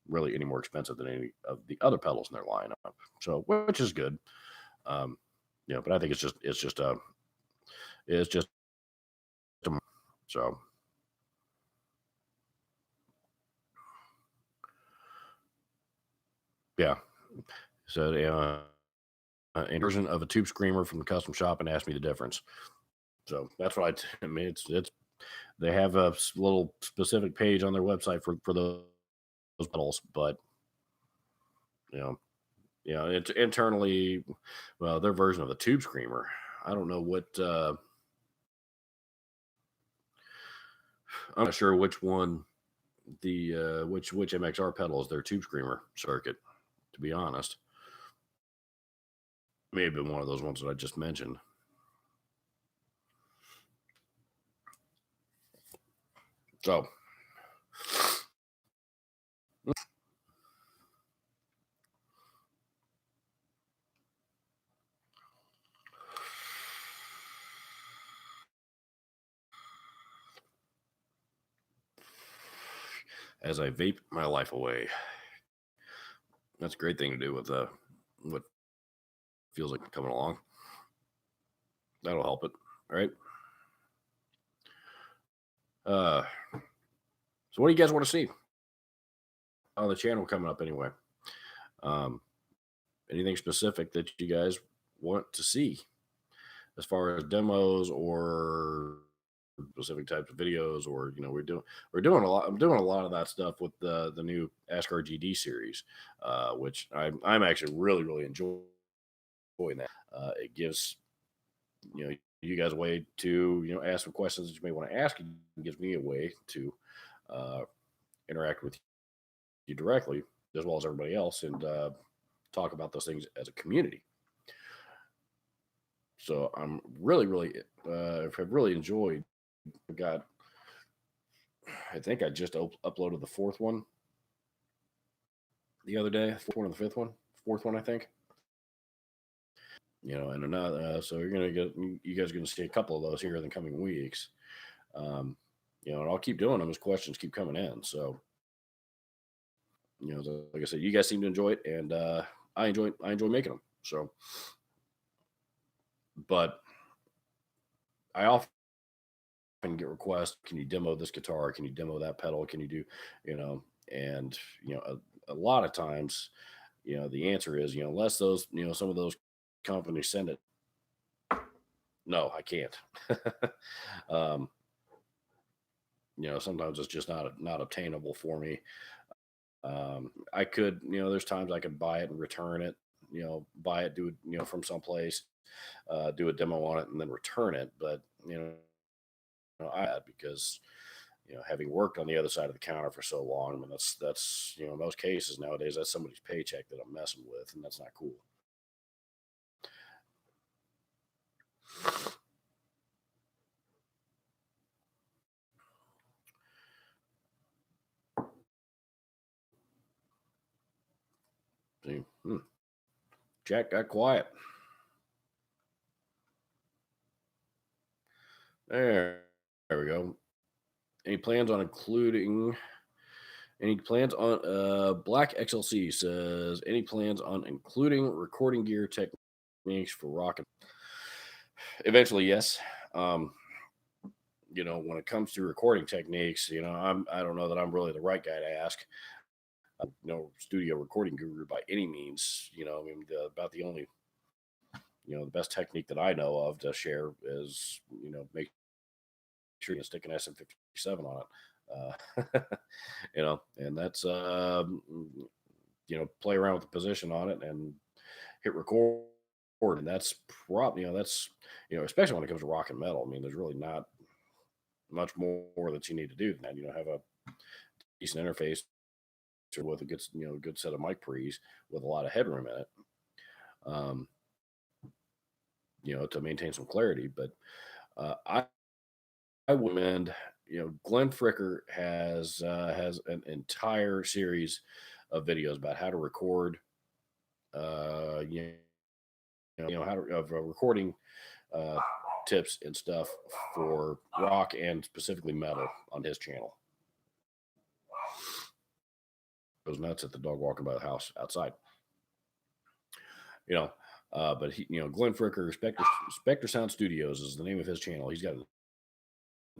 really any more expensive than any of the other pedals in their lineup. So which is good. Um, but I think it's just so yeah. So a version of a tube screamer from the custom shop and asked me the difference. So that's what I mean. It's they have a little specific page on their website for those pedals, but you know, it's internally, well, their version of the tube screamer. I don't know what. I'm not sure which one the which MXR pedal is their tube screamer circuit. To be honest, may have been one of those ones that I just mentioned. So as I vape my life away, that's a great thing to do with what feels like coming along. That'll help it. All right. Uh, so what do you guys want to see on the channel coming up anyway? Um, Anything specific that you guys want to see as far as demos or specific types of videos, or we're doing a lot. I'm doing a lot of that stuff with the new Ask RGD series, which I'm actually really enjoying that. It gives you guys a way to ask some questions that you may want to ask. It gives me a way to uh, interact with you directly as well as everybody else, and talk about those things as a community. So I'm really have really enjoyed. I got, I think I just uploaded the fourth one the other day, fourth one or the fifth one, fourth one I think. And another. So you guys are gonna see a couple of those here in the coming weeks. Um, and I'll keep doing them as questions keep coming in. So like I said, you guys seem to enjoy it, and I enjoy making them. So, but I often get requests, can you demo this guitar, can you demo that pedal, can you do, and a lot of times, the answer is, unless those, some of those companies send it, no, I can't. um Sometimes it's just not obtainable for me. I could, there's times I could buy it and return it, buy it, do it, from someplace, do a demo on it and then return it. But, because, having worked on the other side of the counter for so long, I mean, that's, in most cases nowadays, that's somebody's paycheck that I'm messing with, and that's not cool. See, Jack got quiet. There we go. Any plans on including any plans on Black XLC says any plans on including recording gear tech techniques for rocking. Eventually, yes. Um, when it comes to recording techniques, I don't know that I'm really the right guy to ask. No studio recording guru by any means. I mean, about the only, the best technique that I know of to share is, make sure you stick an SM57 on it. And that's, play around with the position on it and hit record. And that's probably, especially when it comes to rock and metal. I mean, there's really not much more that you need to do than that. Have a decent interface with a good set of mic pre's with a lot of headroom in it. Um, to maintain some clarity. But I would recommend, Glenn Fricker has an entire series of videos about how to record, how to of recording uh, tips and stuff for rock and specifically metal on his channel. Goes nuts at the dog walking by the house outside. But Glenn Fricker, Spectre Sound Studios is the name of his channel. He's got a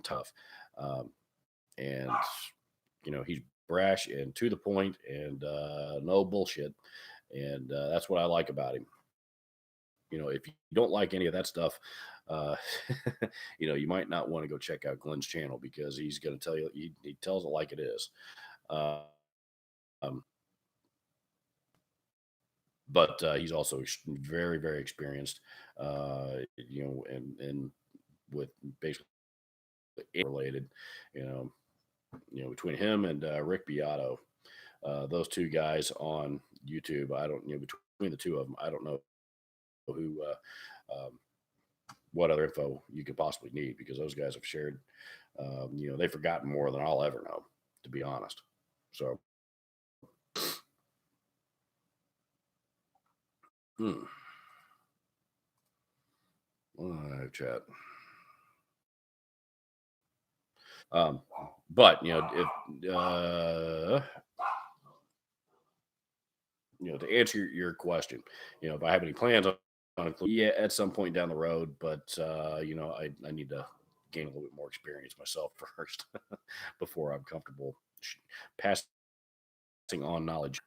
tough, and he's brash and to the point and no bullshit, and that's what I like about him. If you don't like any of that stuff, uh, you might not want to go check out Glenn's channel because he's going to tell you he tells it like it is. Uh, um, but he's also very, very experienced, and with basically related, you know, between him and Rick Beato, those two guys on YouTube. I don't, between the two of them, I don't know who, what other info you could possibly need because those guys have shared, they've forgotten more than I'll ever know, to be honest. So, live chat. Um, but if to answer your question, if I have any plans on it, yeah, at some point down the road, but I need to gain a little bit more experience myself first before I'm comfortable passing on knowledge.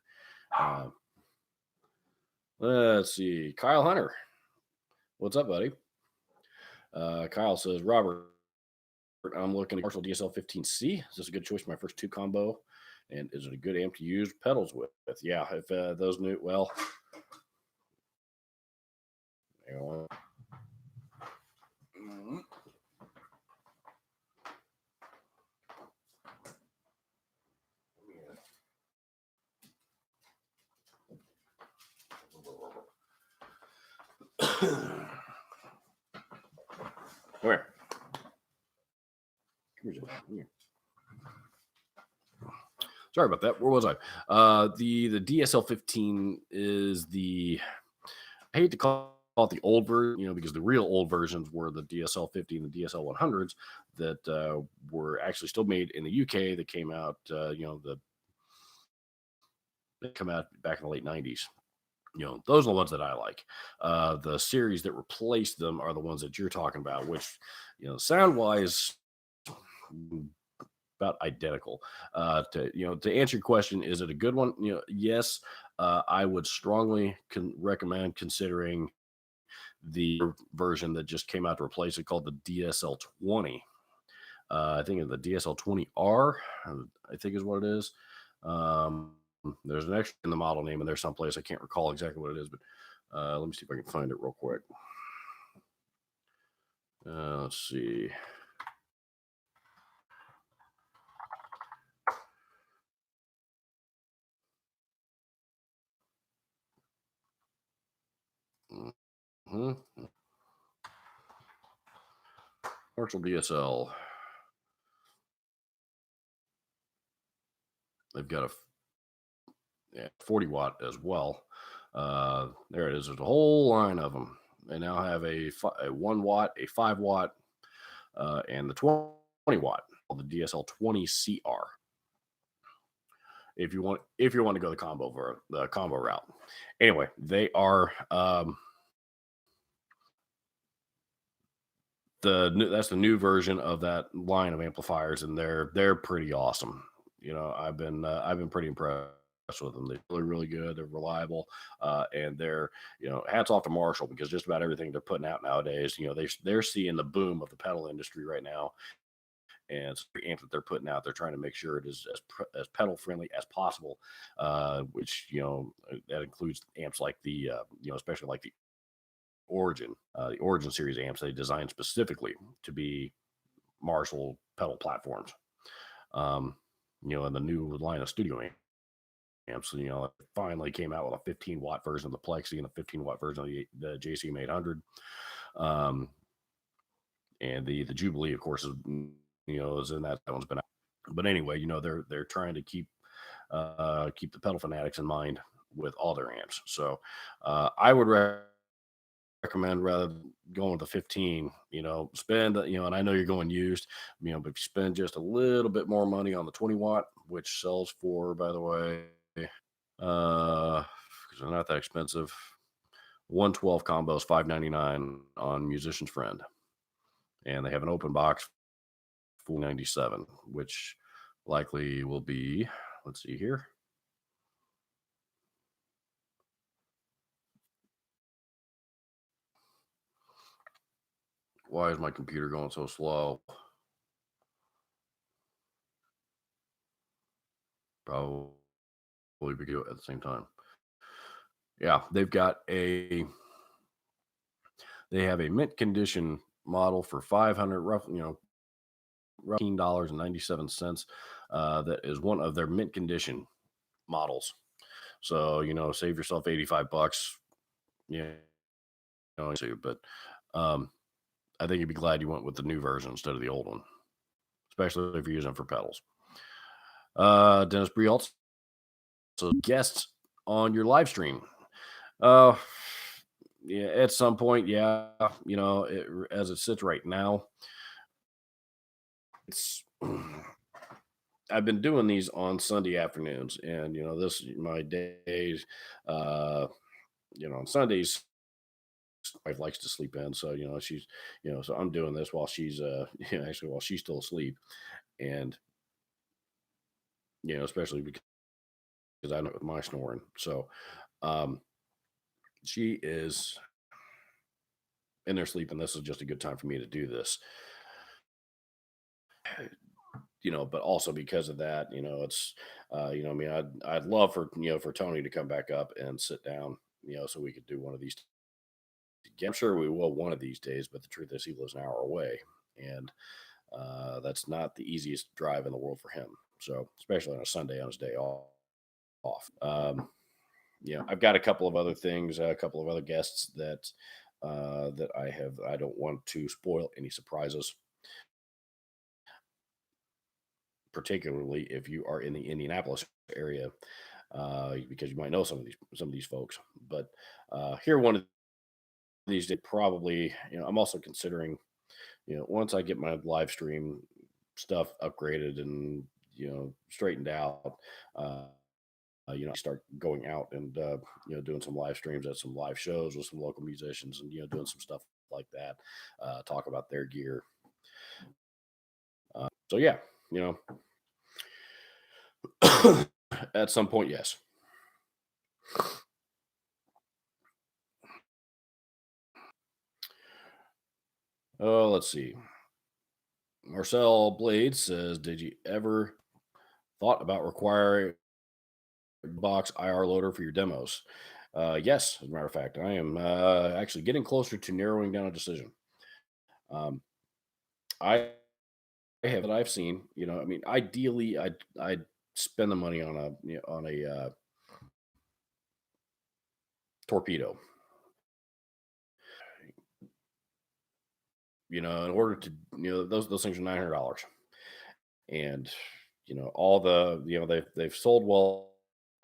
Uh, let's see, Kyle Hunter, what's up, buddy? Kyle says, Robert, I'm looking at Marshall DSL 15C. Is this a good choice for my first two combo? And is it a good amp to use pedals with? Yeah, if those new, well, where? Here. Sorry about that. Where was I? The DSL 15 is I hate to call it the old version, because the real old versions were the DSL 50 and the DSL 100s that were actually still made in the UK. That came out, they come out back in the late 90s. Those are the ones that I like. The series that replaced them are the ones that you're talking about, which, sound wise, about identical. To answer your question, is it a good one? Yes. I would strongly recommend considering the version that just came out to replace it, called the DSL 20. I think of the DSL 20R, I think is what it is. There's an extra in the model name in there someplace. I can't recall exactly what it is, but let me see if I can find it real quick. Let's see. Mm-hmm. Marshall DSL. They've got a 40 watt as well. There it is. There's a whole line of them. They now have a 1 watt, a 5 watt, and the 20 watt, the DSL 20 CR. If you want to go the combo route. Anyway, they are that's the new version of that line of amplifiers, and they're pretty awesome. I've been pretty impressed with them. They're really really good. They're reliable, and they're hats off to Marshall because just about everything they're putting out nowadays, they're seeing the boom of the pedal industry right now, and so the amp that they're putting out, they're trying to make sure it is as pedal friendly as possible, which that includes amps like especially like the Origin series amps they designed specifically to be Marshall pedal platforms. Um, and the new line of studio amps, it finally came out with a 15-watt version of the Plexi and a 15-watt version of the JCM 800. Um, and the Jubilee, of course, is in that one's been out. But anyway, they're trying to keep the pedal fanatics in mind with all their amps. So I would recommend rather than going with the 15, spend, and I know you're going used, but if you spend just a little bit more money on the 20-watt, which sells for, by the way, because they're not that expensive, 112 combos, 599 on Musician's Friend. And they have an open box, 497, which likely will be, let's see here. Why is my computer going so slow? Probably because at the same time. Yeah, they have a mint condition model for 500 $15.97. That is one of their mint condition models. So, save yourself 85 bucks. Yeah, but um, I think you'd be glad you went with the new version instead of the old one, especially if you're using it for pedals. Dennis Brialt, so guests on your live stream. Uh, yeah, at some point, yeah, as it sits right now, it's I've been doing these on Sunday afternoons, and this my days. Uh, on Sundays, my wife likes to sleep in, so she's so I'm doing this while she's actually while she's still asleep, and especially because I know with my snoring, so um, she is in there sleeping. This is just a good time for me to do this. But also because of that, it's, I mean, I'd love for, for Tony to come back up and sit down, so we could do one of these. I'm sure we will one of these days, but the truth is he lives an hour away, and that's not the easiest drive in the world for him. So, especially on a Sunday on his day off. I've got a couple of other things, a couple of other guests that I have. I don't want to spoil any surprises, particularly if you are in the Indianapolis area, because you might know some of these folks. But here, one of these days, probably, I'm also considering, once I get my live stream stuff upgraded and straightened out, start going out and doing some live streams at some live shows with some local musicians, and doing some stuff like that, talk about their gear. So yeah, at some point, yes. Oh, let's see. Marcel Blade says, "Did you ever thought about requiring box IR loader for your demos?" Yes, as a matter of fact, I am actually getting closer to narrowing down a decision. Um, I have that I've seen. I mean, ideally, I'd spend the money on a torpedo. In order to those things are $900, and all they've sold well.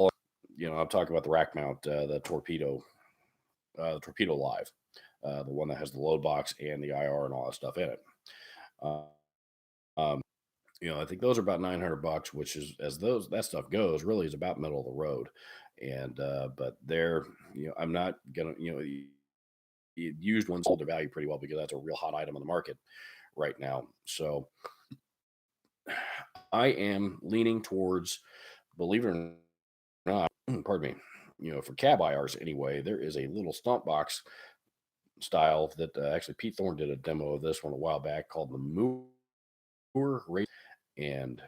I'm talking about the rack mount, the torpedo live, the one that has the load box and the IR and all that stuff in it. Uh, um, I think those are about $900, which is as those that stuff goes, really is about middle of the road. And but they're, I'm not gonna, used ones hold their value pretty well because that's a real hot item on the market right now. So I am leaning towards, believe it or not, pardon me, for cab IRs anyway, there is a little stump box style that actually Pete Thorne did a demo of this one a while back called the Moore Race, and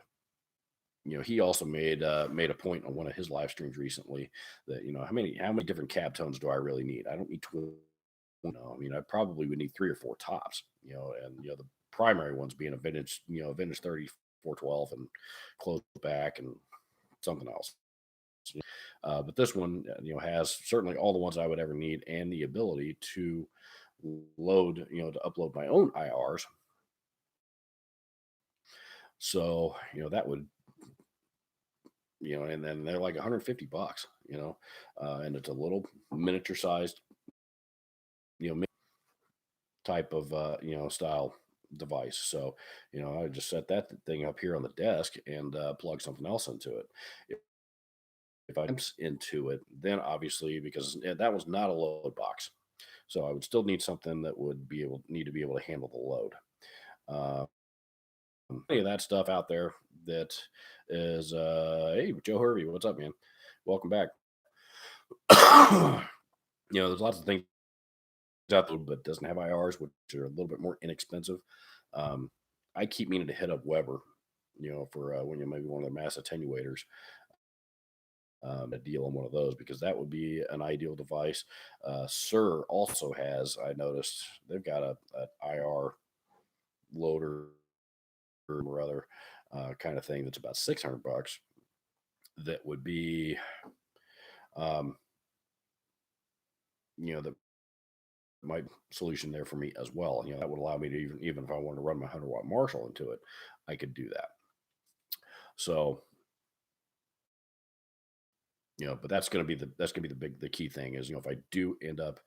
he also made a point on one of his live streams recently that how many different cab tones do I really need? I don't need 20. I mean, I probably would need three or four tops. And the primary ones being a vintage, vintage 3412 and close back and something else. But this one, has certainly all the ones I would ever need and the ability to load, to upload my own IRs. So, that would, and then they're like 150 bucks, and it's a little miniature sized, type of, style device. So, I just set that thing up here on the desk and plug something else into it. If I into it, then obviously because that was not a load box, so I would still need something that would need to be able to handle the load. Uh, Any of that stuff out there that is, hey Joe Hervey, what's up, man? Welcome back. There's lots of things out there, but doesn't have IRs, which are a little bit more inexpensive. Um, I keep meaning to hit up Weber, for when you maybe one of their mass attenuators, a deal on one of those because that would be an ideal device. Sir also has, I noticed, they've got a IR loader or other kind of thing that's about 600 bucks. That would be, um, the my solution there for me as well. That would allow me to even if I wanted to run my 100-watt Marshall into it, I could do that. So but that's going to be the key thing is if I do end up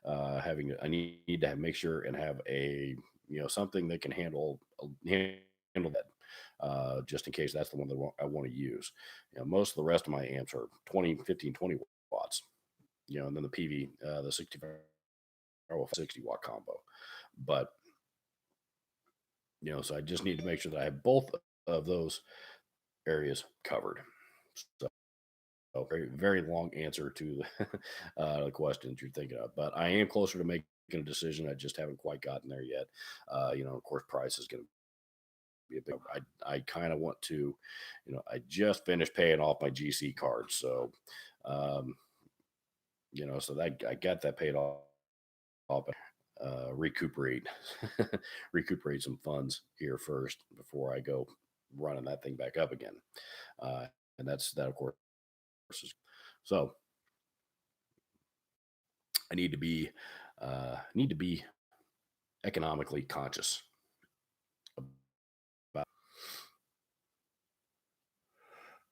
I need to make sure and have a something that can handle that, just in case that's the one that I want to use. Most of the rest of my amps are 20, 15, 20 watts. And then the PV, the 65 or 60-watt combo. But so I just need to make sure that I have both of those areas covered. So very, very long answer to the questions you're thinking of, but I am closer to making a decision. I just haven't quite gotten there yet. Of course, price is going to be a big. I kind of want to, I just finished paying off my GC card, so um, so that I got that paid off. Recuperate, recuperate some funds here first before I go running that thing back up again, uh, and that of course. So I need to be economically conscious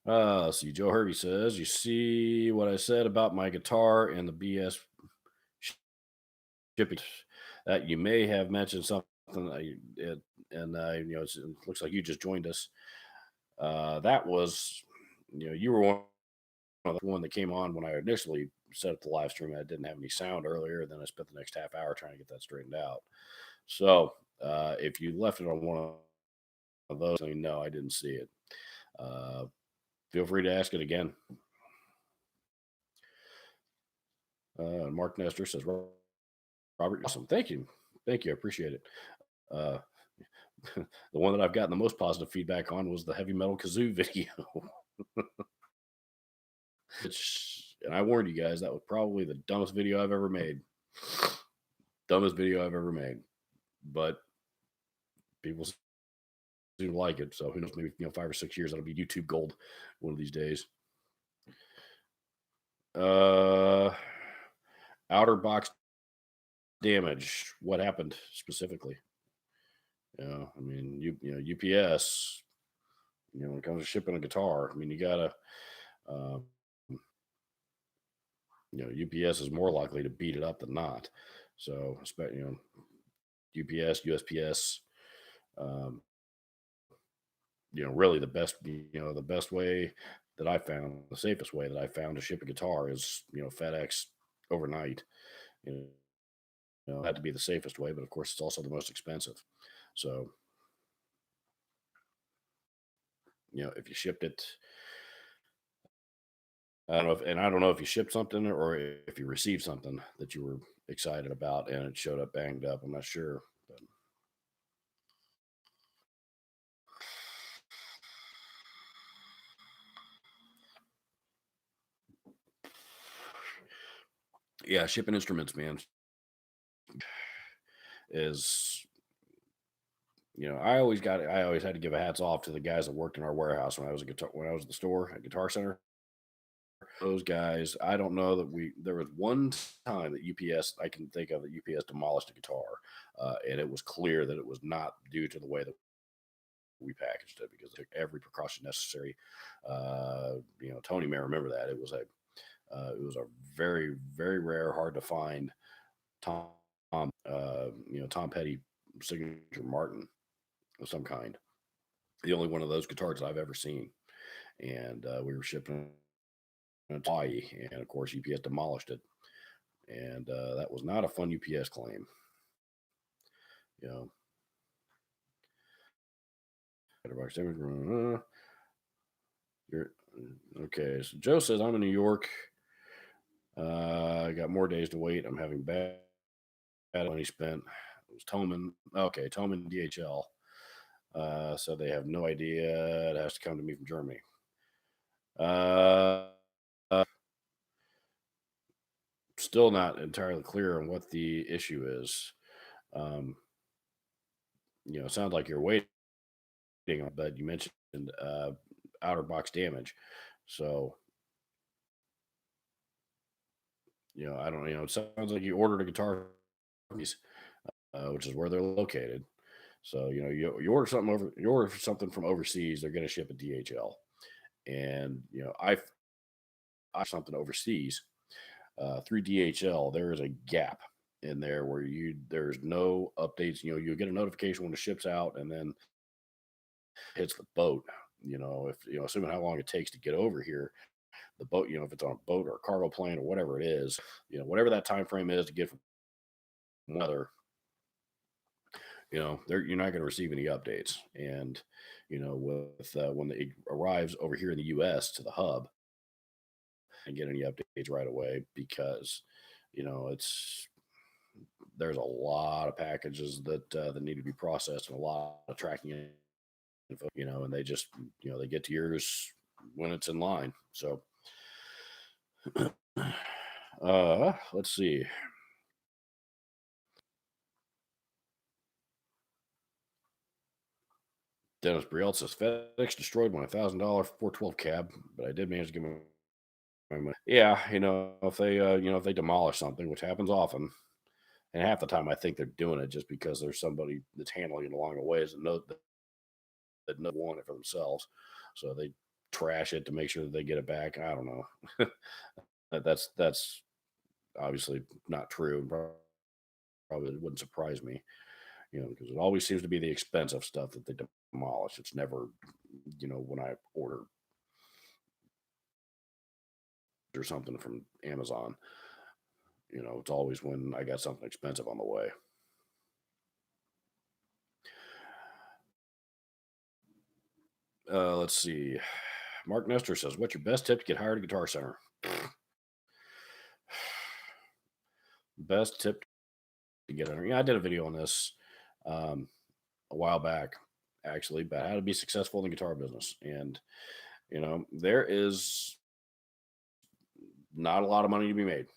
about. See, Joe Hervey says, "You see what I said about my guitar and the BS shipping? That you may have mentioned something, and it looks like you just joined us. That was, you were one that came on when I initially set up the live stream. I didn't have any sound earlier. Then I spent the next half hour trying to get that straightened out. So if you left it on one of those, no, I didn't see it. Uh, feel free to ask it again." Mark Nestor says, "Robert, awesome. Thank you. I appreciate it." Uh, the one that I've gotten the most positive feedback on was the heavy metal kazoo video. And I warned you guys, that was probably the dumbest video I've ever made. Dumbest video I've ever made. But people seem to like it. So who knows, maybe 5 or 6 years, that'll be YouTube gold one of these days. Outer box damage. What happened specifically? I mean, UPS, when it comes to shipping a guitar, I mean, you gotta, uh, UPS is more likely to beat it up than not. So, UPS, USPS, um, really the best way that I found, the safest way that I found to ship a guitar is, FedEx overnight. You had to be the safest way, but of course, it's also the most expensive. So, if you shipped it, I don't know if you shipped something or if you received something that you were excited about and it showed up banged up. I'm not sure. But yeah, shipping instruments, man, is I always had to give a hats off to the guys that worked in our warehouse when I was at the store at Guitar Center. Those guys, I don't know that there was one time that UPS I can think of that UPS demolished a guitar, and it was clear that it was not due to the way that we packaged it because they took every precaution necessary. Tony may remember that it was a very very rare, hard to find Tom Tom Petty signature Martin of some kind. The only one of those guitars that I've ever seen, and we were shipping in Hawaii, and of course UPS demolished it, and that was not a fun UPS claim. You know, you're okay. So Joe says I'm in New York. I got more days to wait. I'm having bad money spent. It was Toman. Okay, Toman DHL. So they have no idea. It has to come to me from Germany. Uh, Still not entirely clear on what the issue is. Um, it sounds like you're waiting, but you mentioned outer box damage. So, I don't. It sounds like you ordered a guitar, which is where they're located. So, you order something from overseas, they're going to ship a DHL, and I something overseas through DHL. There is a gap in there where there's no updates. You get a notification when the ship's out, and then hits the boat. If assuming how long it takes to get over here, the boat, if it's on a boat or a cargo plane or whatever it is, whatever that time frame is to get from another, you're not going to receive any updates. And with when it arrives over here in the U.S. to the hub, and get any updates right away because it's there's a lot of packages that need to be processed and a lot of tracking info, and they just they get to yours when it's in line. So let's see. Dennis Brielle says FedEx destroyed my $1,000 412 cab, but I did manage to get my money. Yeah, if they demolish something, which happens often, and half the time I think they're doing it just because there's somebody that's handling it along the ways that no want it for themselves, so they trash it to make sure that they get it back. I don't know. That's obviously not true. Probably wouldn't surprise me, because it always seems to be the expensive stuff that they demolish. It's never, when I order or something from Amazon, it's always when I got something expensive on the way. Let's see. Mark Nestor says, "What's your best tip to get hired at Guitar Center?" Best tip to get in. Yeah, I did a video on this um, a while back, actually, about how to be successful in the guitar business. And there is not a lot of money to be made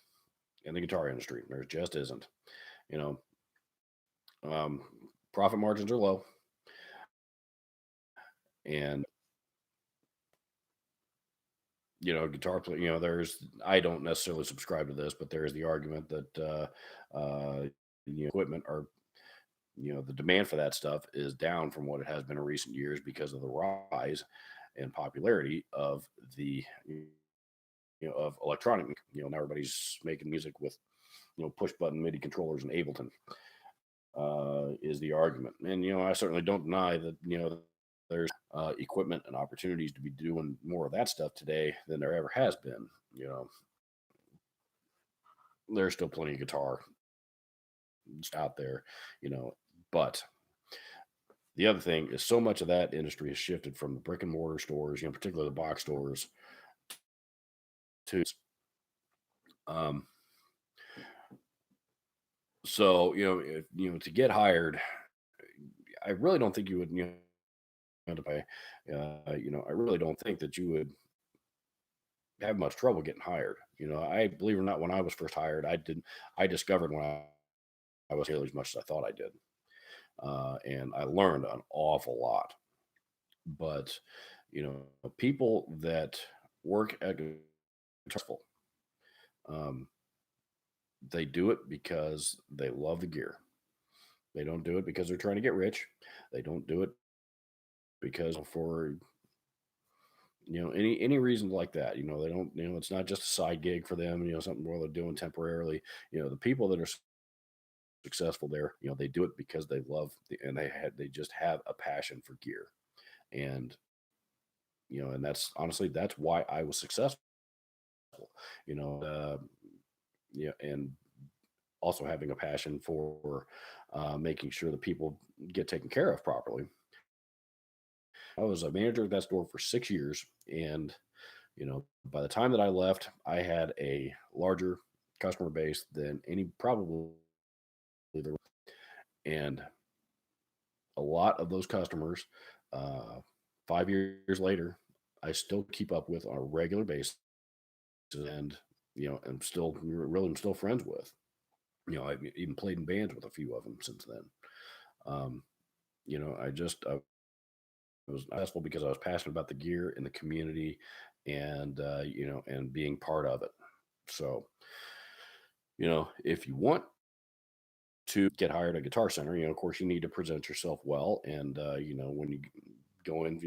in the guitar industry. There just isn't. You know, um, Profit margins are low, and there's I don't necessarily subscribe to this, but there is the argument that equipment are the demand for that stuff is down from what it has been in recent years because of the rise and popularity of the of electronic. Now everybody's making music with push button MIDI controllers and Ableton. Is the argument, and I certainly don't deny that there's equipment and opportunities to be doing more of that stuff today than there ever has been. There's still plenty of guitar just out there, you know. But the other thing is so much of that industry has shifted from the brick and mortar stores, particularly the box stores, to um, so if, to get hired, I really don't think you would have to pay. I really don't think that you would have much trouble getting hired. I believe it or not, when I was first hired, I discovered when I was here as much as I thought I did, and I learned an awful lot. But people that work at successful, um, they do it because they love the gear. They don't do it because they're trying to get rich. They don't do it because for any reason like that. They don't. It's not just a side gig for them. Something more they're doing temporarily. The people that are successful there, they do it because they love and they just have a passion for gear. And and that's honestly that's why I was successful. You know, and also having a passion for making sure that people get taken care of properly. I was a manager at that store for 6 years, and by the time that I left, I had a larger customer base than any probably there, and a lot of those customers, uh, 5 years later, I still keep up with on a regular basis, and I'm still really am still friends with. I've even played in bands with a few of them since then. Um, I was successful because I was passionate about the gear and the community, and and being part of it. So, if you want to get hired at Guitar Center, of course, you need to present yourself well, and when you go in,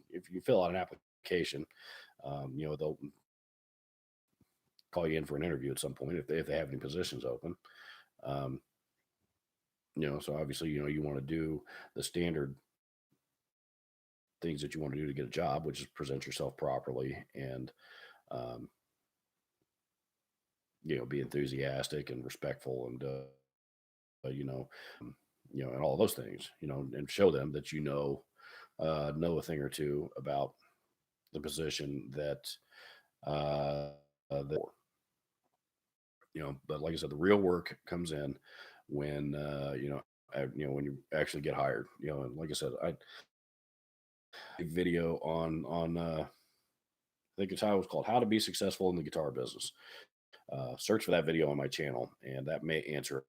if you fill out an application, they'll call you in for an interview at some point if they have any positions open. Um, so obviously, you want to do the standard things that you want to do to get a job, which is present yourself properly and um, be enthusiastic and respectful and you know, um, and all those things, and show them that know a thing or two about the position that uh, that but like I said, the real work comes in when when you actually get hired. And like I said, I a video I think it's how it was called, "How to Be Successful in the Guitar Business." Search for that video on my channel, and that may answer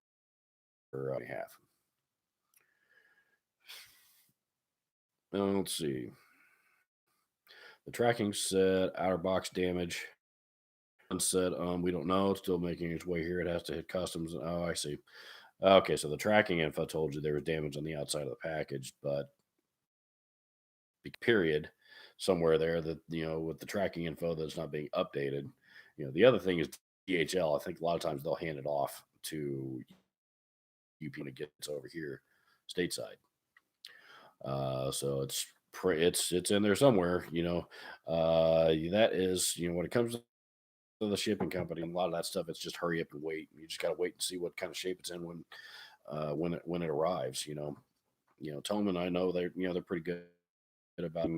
for behalf. Let's see. The tracking said outer box damage. One said, we don't know. It's still making its way here. It has to hit customs. Oh, I see. Okay, so the tracking info told you there was damage on the outside of the package, but period, somewhere there that with the tracking info that's not being updated. The other thing is DHL. I think a lot of times they'll hand it off to UP when it gets over here stateside. So it's in there somewhere. That is when it comes to the shipping company, and a lot of that stuff, it's just hurry up and wait. You just got to wait and see what kind of shape it's in when it arrives. Tillman, I know they're pretty good about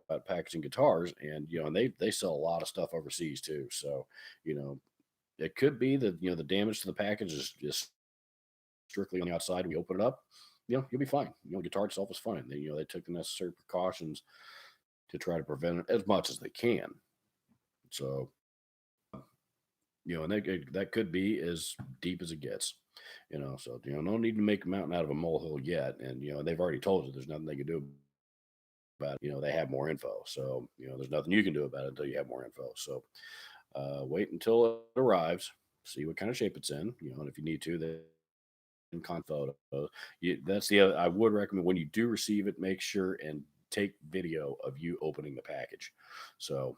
about packaging guitars, and and they sell a lot of stuff overseas too. So it could be that the damage to the package is strictly on the outside. We open it up, you'll be fine. The guitar itself is fine. They took the necessary precautions to try to prevent it as much as they can. So and that could be as deep as it gets. So no need to make a mountain out of a molehill yet. And they've already told you there's nothing they can do about it. They have more info. So there's nothing you can do about it until you have more info. So wait until it arrives, see what kind of shape it's in. And if you need to, then con photos. That's the other. I would recommend when you do receive it, make sure and take video of you opening the package. So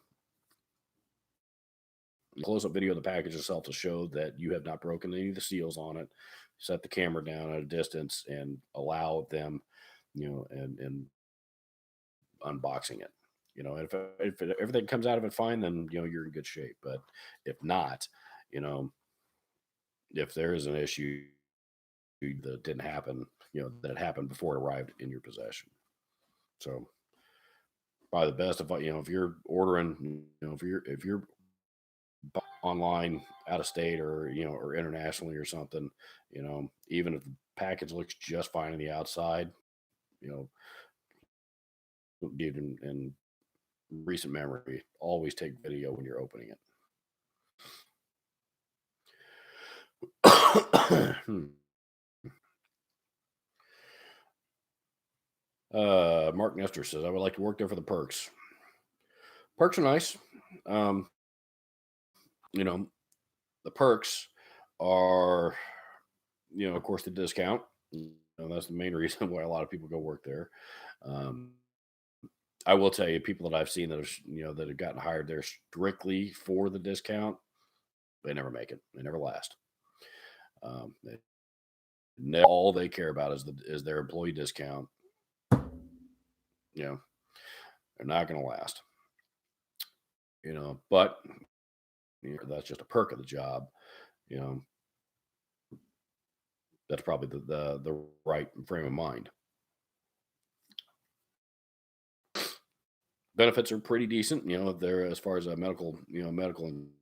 close up video of the package itself to show that you have not broken any of the seals on it. Set the camera down at a distance and allow them, and unboxing it. If everything comes out of it fine, then you're in good shape. But if not, if there is an issue, that didn't happen, that had happened before it arrived in your possession. So probably the best if you're ordering, if you're online out of state or or internationally or something, even if the package looks just fine on the outside, you know, dude, in recent memory, always take video when you're opening it. Mark Nestor says, I would like to work there for the perks. Perks are nice. Um, you know, the perks are, of course, the discount. That's the main reason why a lot of people go work there. Um, I will tell you, people that I've seen that have gotten hired there strictly for the discount, they never make it. They never last. All they care about is their employee discount. You know, they're not going to last. But that's just a perk of the job. You know, that's probably the right frame of mind. Benefits are pretty decent. They're as far as medical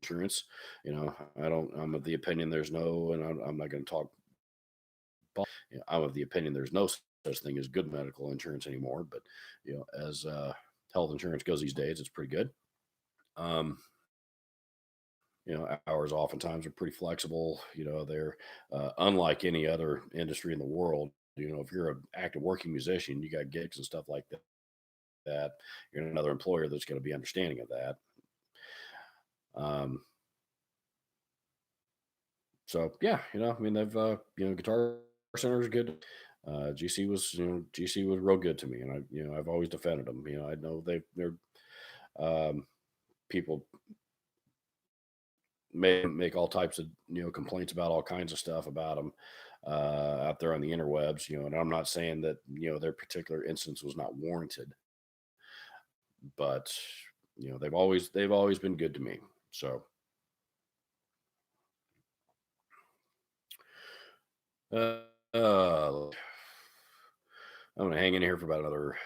insurance. I'm of the opinion there's no, and I'm not going to talk. I'm of the opinion there's no such thing as good medical insurance anymore. But as health insurance goes these days, it's pretty good. Um, hours oftentimes are pretty flexible. They're unlike any other industry in the world. If you're an active working musician, you got gigs and stuff like that. You're another employer that's going to be understanding of that. Um, so yeah, I mean, they've Guitar Center is good. GC was real good to me, and I've always defended them. I know they're um, people make all types of complaints about all kinds of stuff about them out there on the interwebs. And I'm not saying that their particular instance was not warranted, but they've always been good to me. So uh, uh, I'm gonna hang in here for about another.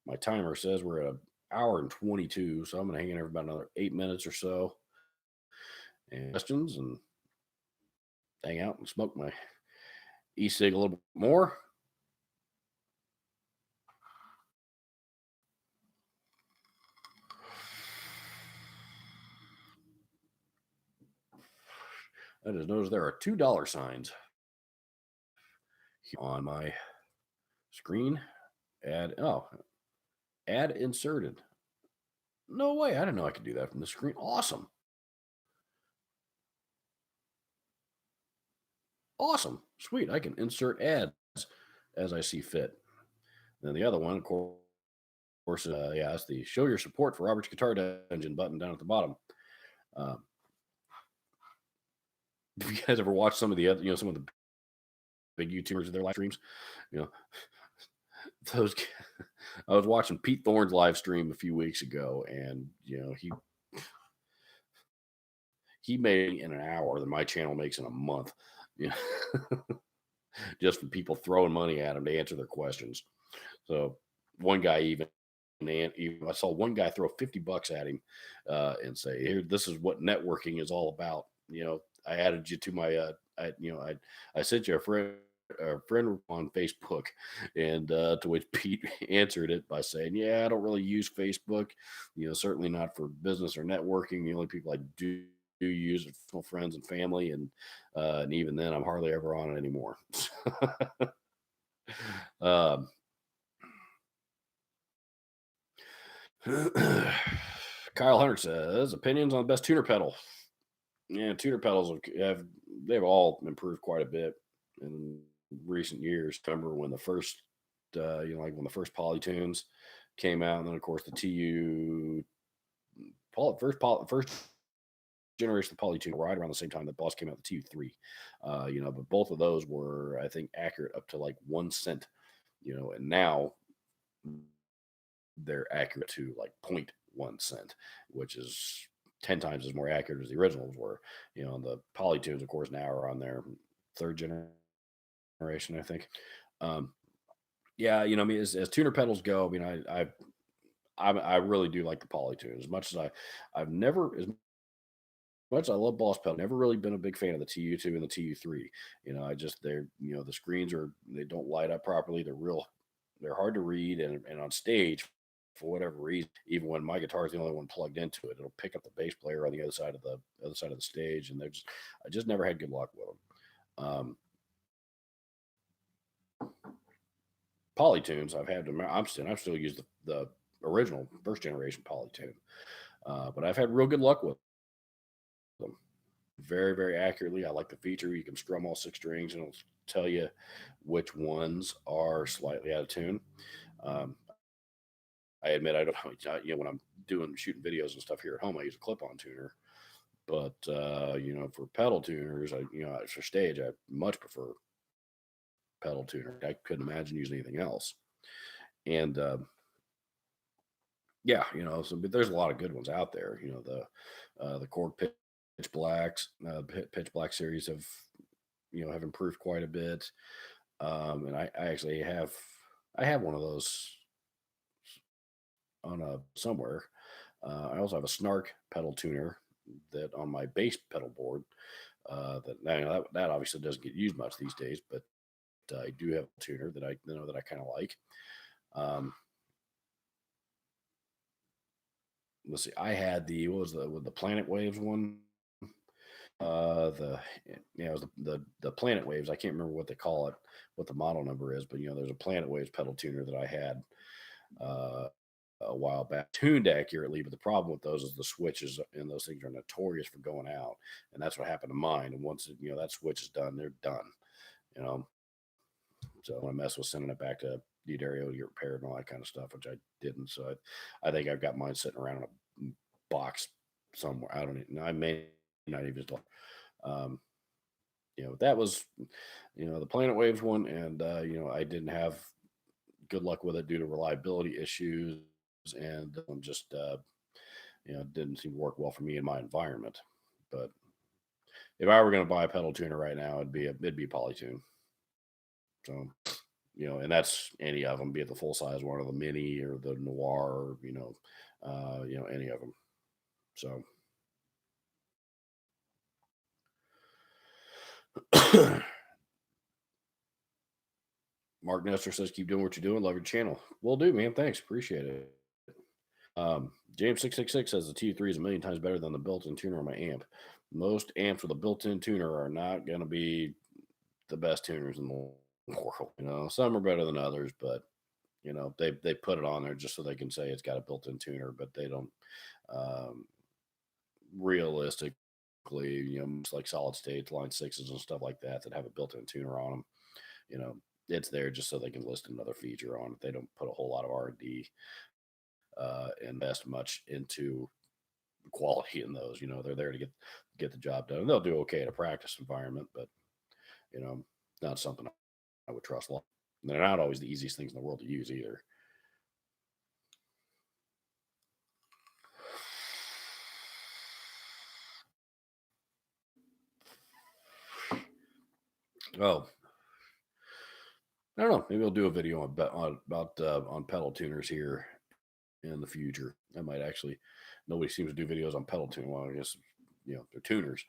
My timer says we're at an hour and 22, so I'm gonna hang in here for about another 8 minutes or so. And questions and hang out and smoke my e-cig a little bit more. I just noticed there are $2 signs on my screen. Add inserted. No way. I didn't know I could do that from the screen. Awesome. Awesome. Sweet. I can insert ads as I see fit. Then the other one, of course, yeah, it's the show your support for Robert's Guitar Dungeon button down at the bottom. Um, if you guys ever watch some of the other, some of the big YouTubers, their live streams, you know, those, I was watching Pete Thorne's live stream a few weeks ago, and, he made in an hour that my channel makes in a month, you know, just from people throwing money at him to answer their questions. So one guy I saw one guy throw $50 at him and say, "Here, this is what networking is all about." I added you to my, I sent you a friend on Facebook, and to which Pete answered it by saying, "Yeah, I don't really use Facebook. Certainly not for business or networking. The only people I do use are for friends and family, and even then, I'm hardly ever on it anymore." um, Kyle Hunter says opinions on the best tuner pedal. Yeah, tuner pedals they've all improved quite a bit in recent years. Remember when the first like when the first Polytunes came out, and then of course the TU first generation of Polytune right around the same time that Boss came out, the TU3. But both of those were, I think, accurate up to like 1 cent. And now they're accurate to like 0.1 cent, which is 10 times as more accurate as the originals were. The Polytunes, of course, now are on their third generation generation, I think. Um, yeah, I mean, as tuner pedals go, I mean, I really do like the Polytune as much as I've never as much as I love Boss Pedal, never really been a big fan of the TU2 and the TU3. I just the screens they don't light up properly. They're hard to read, and on stage, for whatever reason, even when my guitar is the only one plugged into it, it'll pick up the bass player on the other side of the stage, and I just never had good luck with them. Polytunes, I've had them. I'm still use the original first generation Polytune, but I've had real good luck with them. Very, very accurately. I like the feature. You can strum all six strings and it'll tell you which ones are slightly out of tune. Um, I admit I don't when I'm doing shooting videos and stuff here at home, I use a clip-on tuner. But for pedal tuners, for stage, I much prefer pedal tuner. I couldn't imagine using anything else. And yeah, but there's a lot of good ones out there. The Korg Pitch Blacks, Pitch Black series have improved quite a bit. And I actually have one of those on a somewhere. I also have a Snark pedal tuner that on my bass pedal board. That obviously doesn't get used much these days, but I do have a tuner that I kind of like. Um, let's see. I had what was the Planet Waves one. It was the Planet Waves. I can't remember what they call it, what the model number is, but there's a Planet Waves pedal tuner that I had uh, a while back, tuned accurately. But the problem with those is the switches and those things are notorious for going out, and that's what happened to mine. And once that switch is done, they're done. You know, so I mess with sending it back to D'Addario to get repaired and all that kind of stuff, which I didn't. So I think I've got mine sitting around in a box somewhere. I don't even. I may not even. Um, that was, the Planet Waves one, and I didn't have good luck with it due to reliability issues, and just didn't seem to work well for me in my environment. But if I were going to buy a pedal tuner right now, it'd be Polytune. So and that's any of them, be it the full size one or the mini or the noir, or any of them. So. Mark Nestor says, "Keep doing what you're doing. Love your channel." Will do, man. Thanks. Appreciate it. James666 says the T3 is a million times better than the built-in tuner on my amp. Most amps with a built-in tuner are not going to be the best tuners in the world. Some are better than others, but they put it on there just so they can say it's got a built-in tuner, but they don't realistically, it's like solid state line sixes and stuff like that have a built-in tuner on them. It's there just so they can list another feature on it. They don't put a whole lot of R&D invest much into quality in those. They're there to get the job done. And they'll do okay in a practice environment, but not something I would trust. They're not always the easiest things in the world to use either. Oh, I don't know. Maybe I'll do a video on pedal tuners here in the future. I might actually. Nobody seems to do videos on pedal tuning. Well, I guess they're tuners,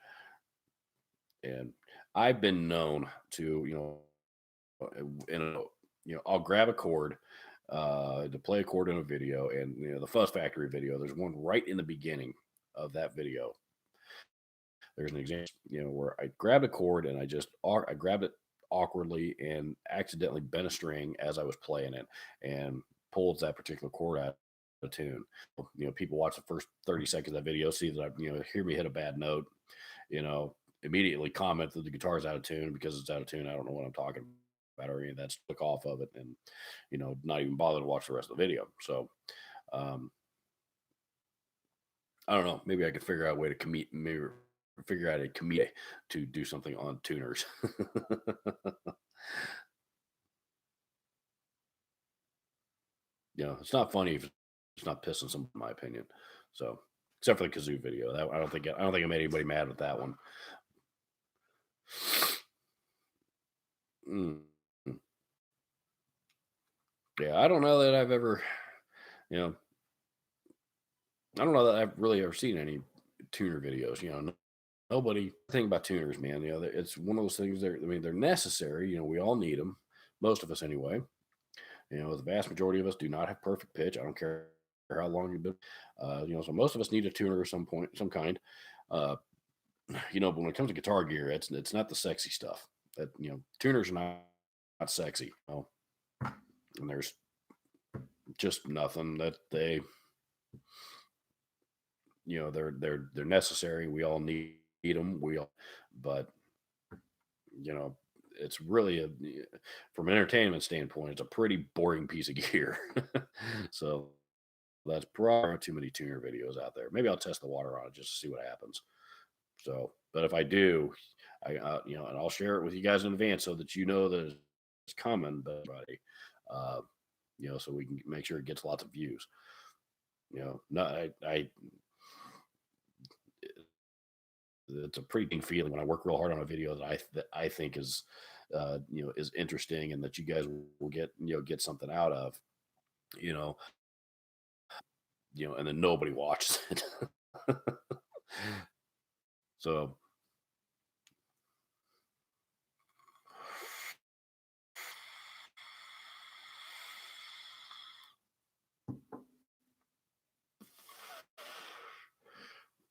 and I've been known to I'll grab a chord to play a chord in a video, and the Fuzz Factory video. There's one right in the beginning of that video. There's an example, where I grabbed a chord and I grabbed it awkwardly and accidentally bent a string as I was playing it and pulled that particular chord out of tune. People watch the first 30 seconds of that video, see that I hear me hit a bad note, immediately comment that the guitar's out of tune. Because it's out of tune, I don't know what I'm talking about or any of that, took off of it, and not even bother to watch the rest of the video. So I don't know, maybe I could figure out a way to figure out a comedic to do something on tuners. It's not funny if it's not pissing someone, in my opinion. So, except for the kazoo video, I don't think I made anybody mad with that one. Mm. Yeah, I don't know that I've ever, you know, I don't know that I've really ever seen any tuner videos. Nobody think about tuners, man. It's one of those things. I mean, they're necessary. We all need them. Most of us, anyway. The vast majority of us do not have perfect pitch. I don't care how long you've been. So most of us need a tuner at some point, some kind. Uh, but when it comes to guitar gear, it's not the sexy stuff. That tuners are not sexy. And there's just nothing that they're necessary. We all need them. But you know, it's really from an entertainment standpoint, it's a pretty boring piece of gear. So that's probably too many tuner videos out there. Maybe I'll test the water on it just to see what happens. So, but if I do, and I'll share it with you guys in advance so that that it's coming. But, uh, so we can make sure it gets lots of views. No, it's a pretty big feeling when I work real hard on a video that I think is interesting and that you guys will get something out of. You know, and then nobody watches it. So,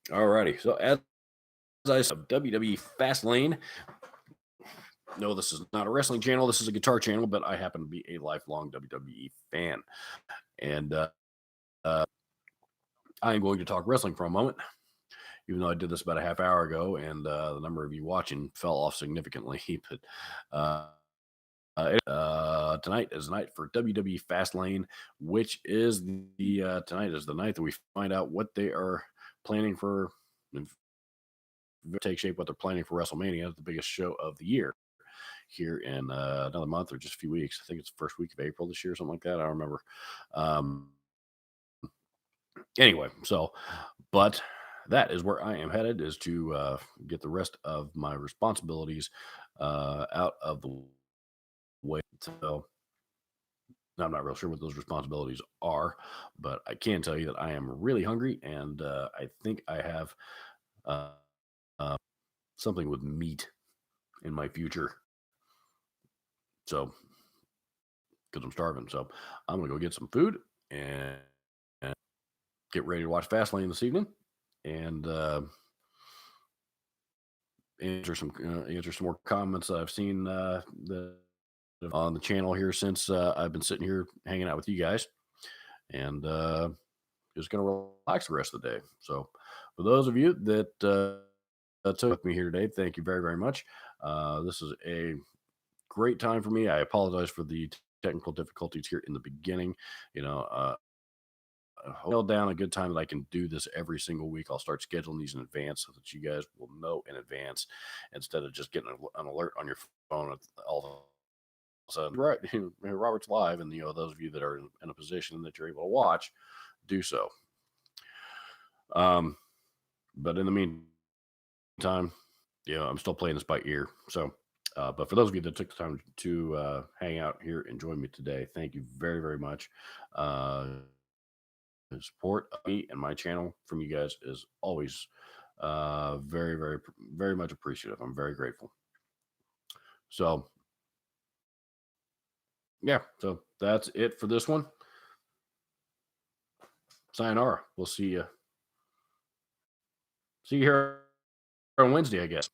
alrighty. So as I said, WWE Fastlane. No, this is not a wrestling channel. This is a guitar channel, but I happen to be a lifelong WWE fan, and uh, I am going to talk wrestling for a moment. Even though I did this about a half hour ago, and the number of you watching fell off significantly, but tonight is the night for WWE Fastlane, which is tonight is the night that we find out what they are planning for. Take shape what they're planning for WrestleMania, the biggest show of the year here in another month or just a few weeks. I think it's the first week of April this year, something like that. I don't remember. Um, anyway, but that is where I am headed, is to get the rest of my responsibilities out of the way. So I'm not real sure what those responsibilities are, but I can tell you that I am really hungry, and I think I have uh, uh, something with meat in my future. So, because I'm starving, so I'm gonna go get some food and get ready to watch Fastlane this evening, and answer some more comments that I've seen on the channel here since I've been sitting here hanging out with you guys, and just going to relax the rest of the day. So, for those of you that took with me here today, thank you very, very much. This is a great time for me. I apologize for the technical difficulties here in the beginning. Hold down a good time that I can do this every single week. I'll start scheduling these in advance so that you guys will know in advance instead of just getting an alert on your phone all of a sudden. Right, Robert's live, and those of you that are in a position that you're able to watch, do so. But in the meantime, I'm still playing this by ear. So, but for those of you that took the time to hang out here and join me today, thank you very, very much. The support of me and my channel from you guys is always very, very, very much appreciative. I'm very grateful. So, yeah, so that's it for this one. Sayonara. We'll see you here on Wednesday, I guess.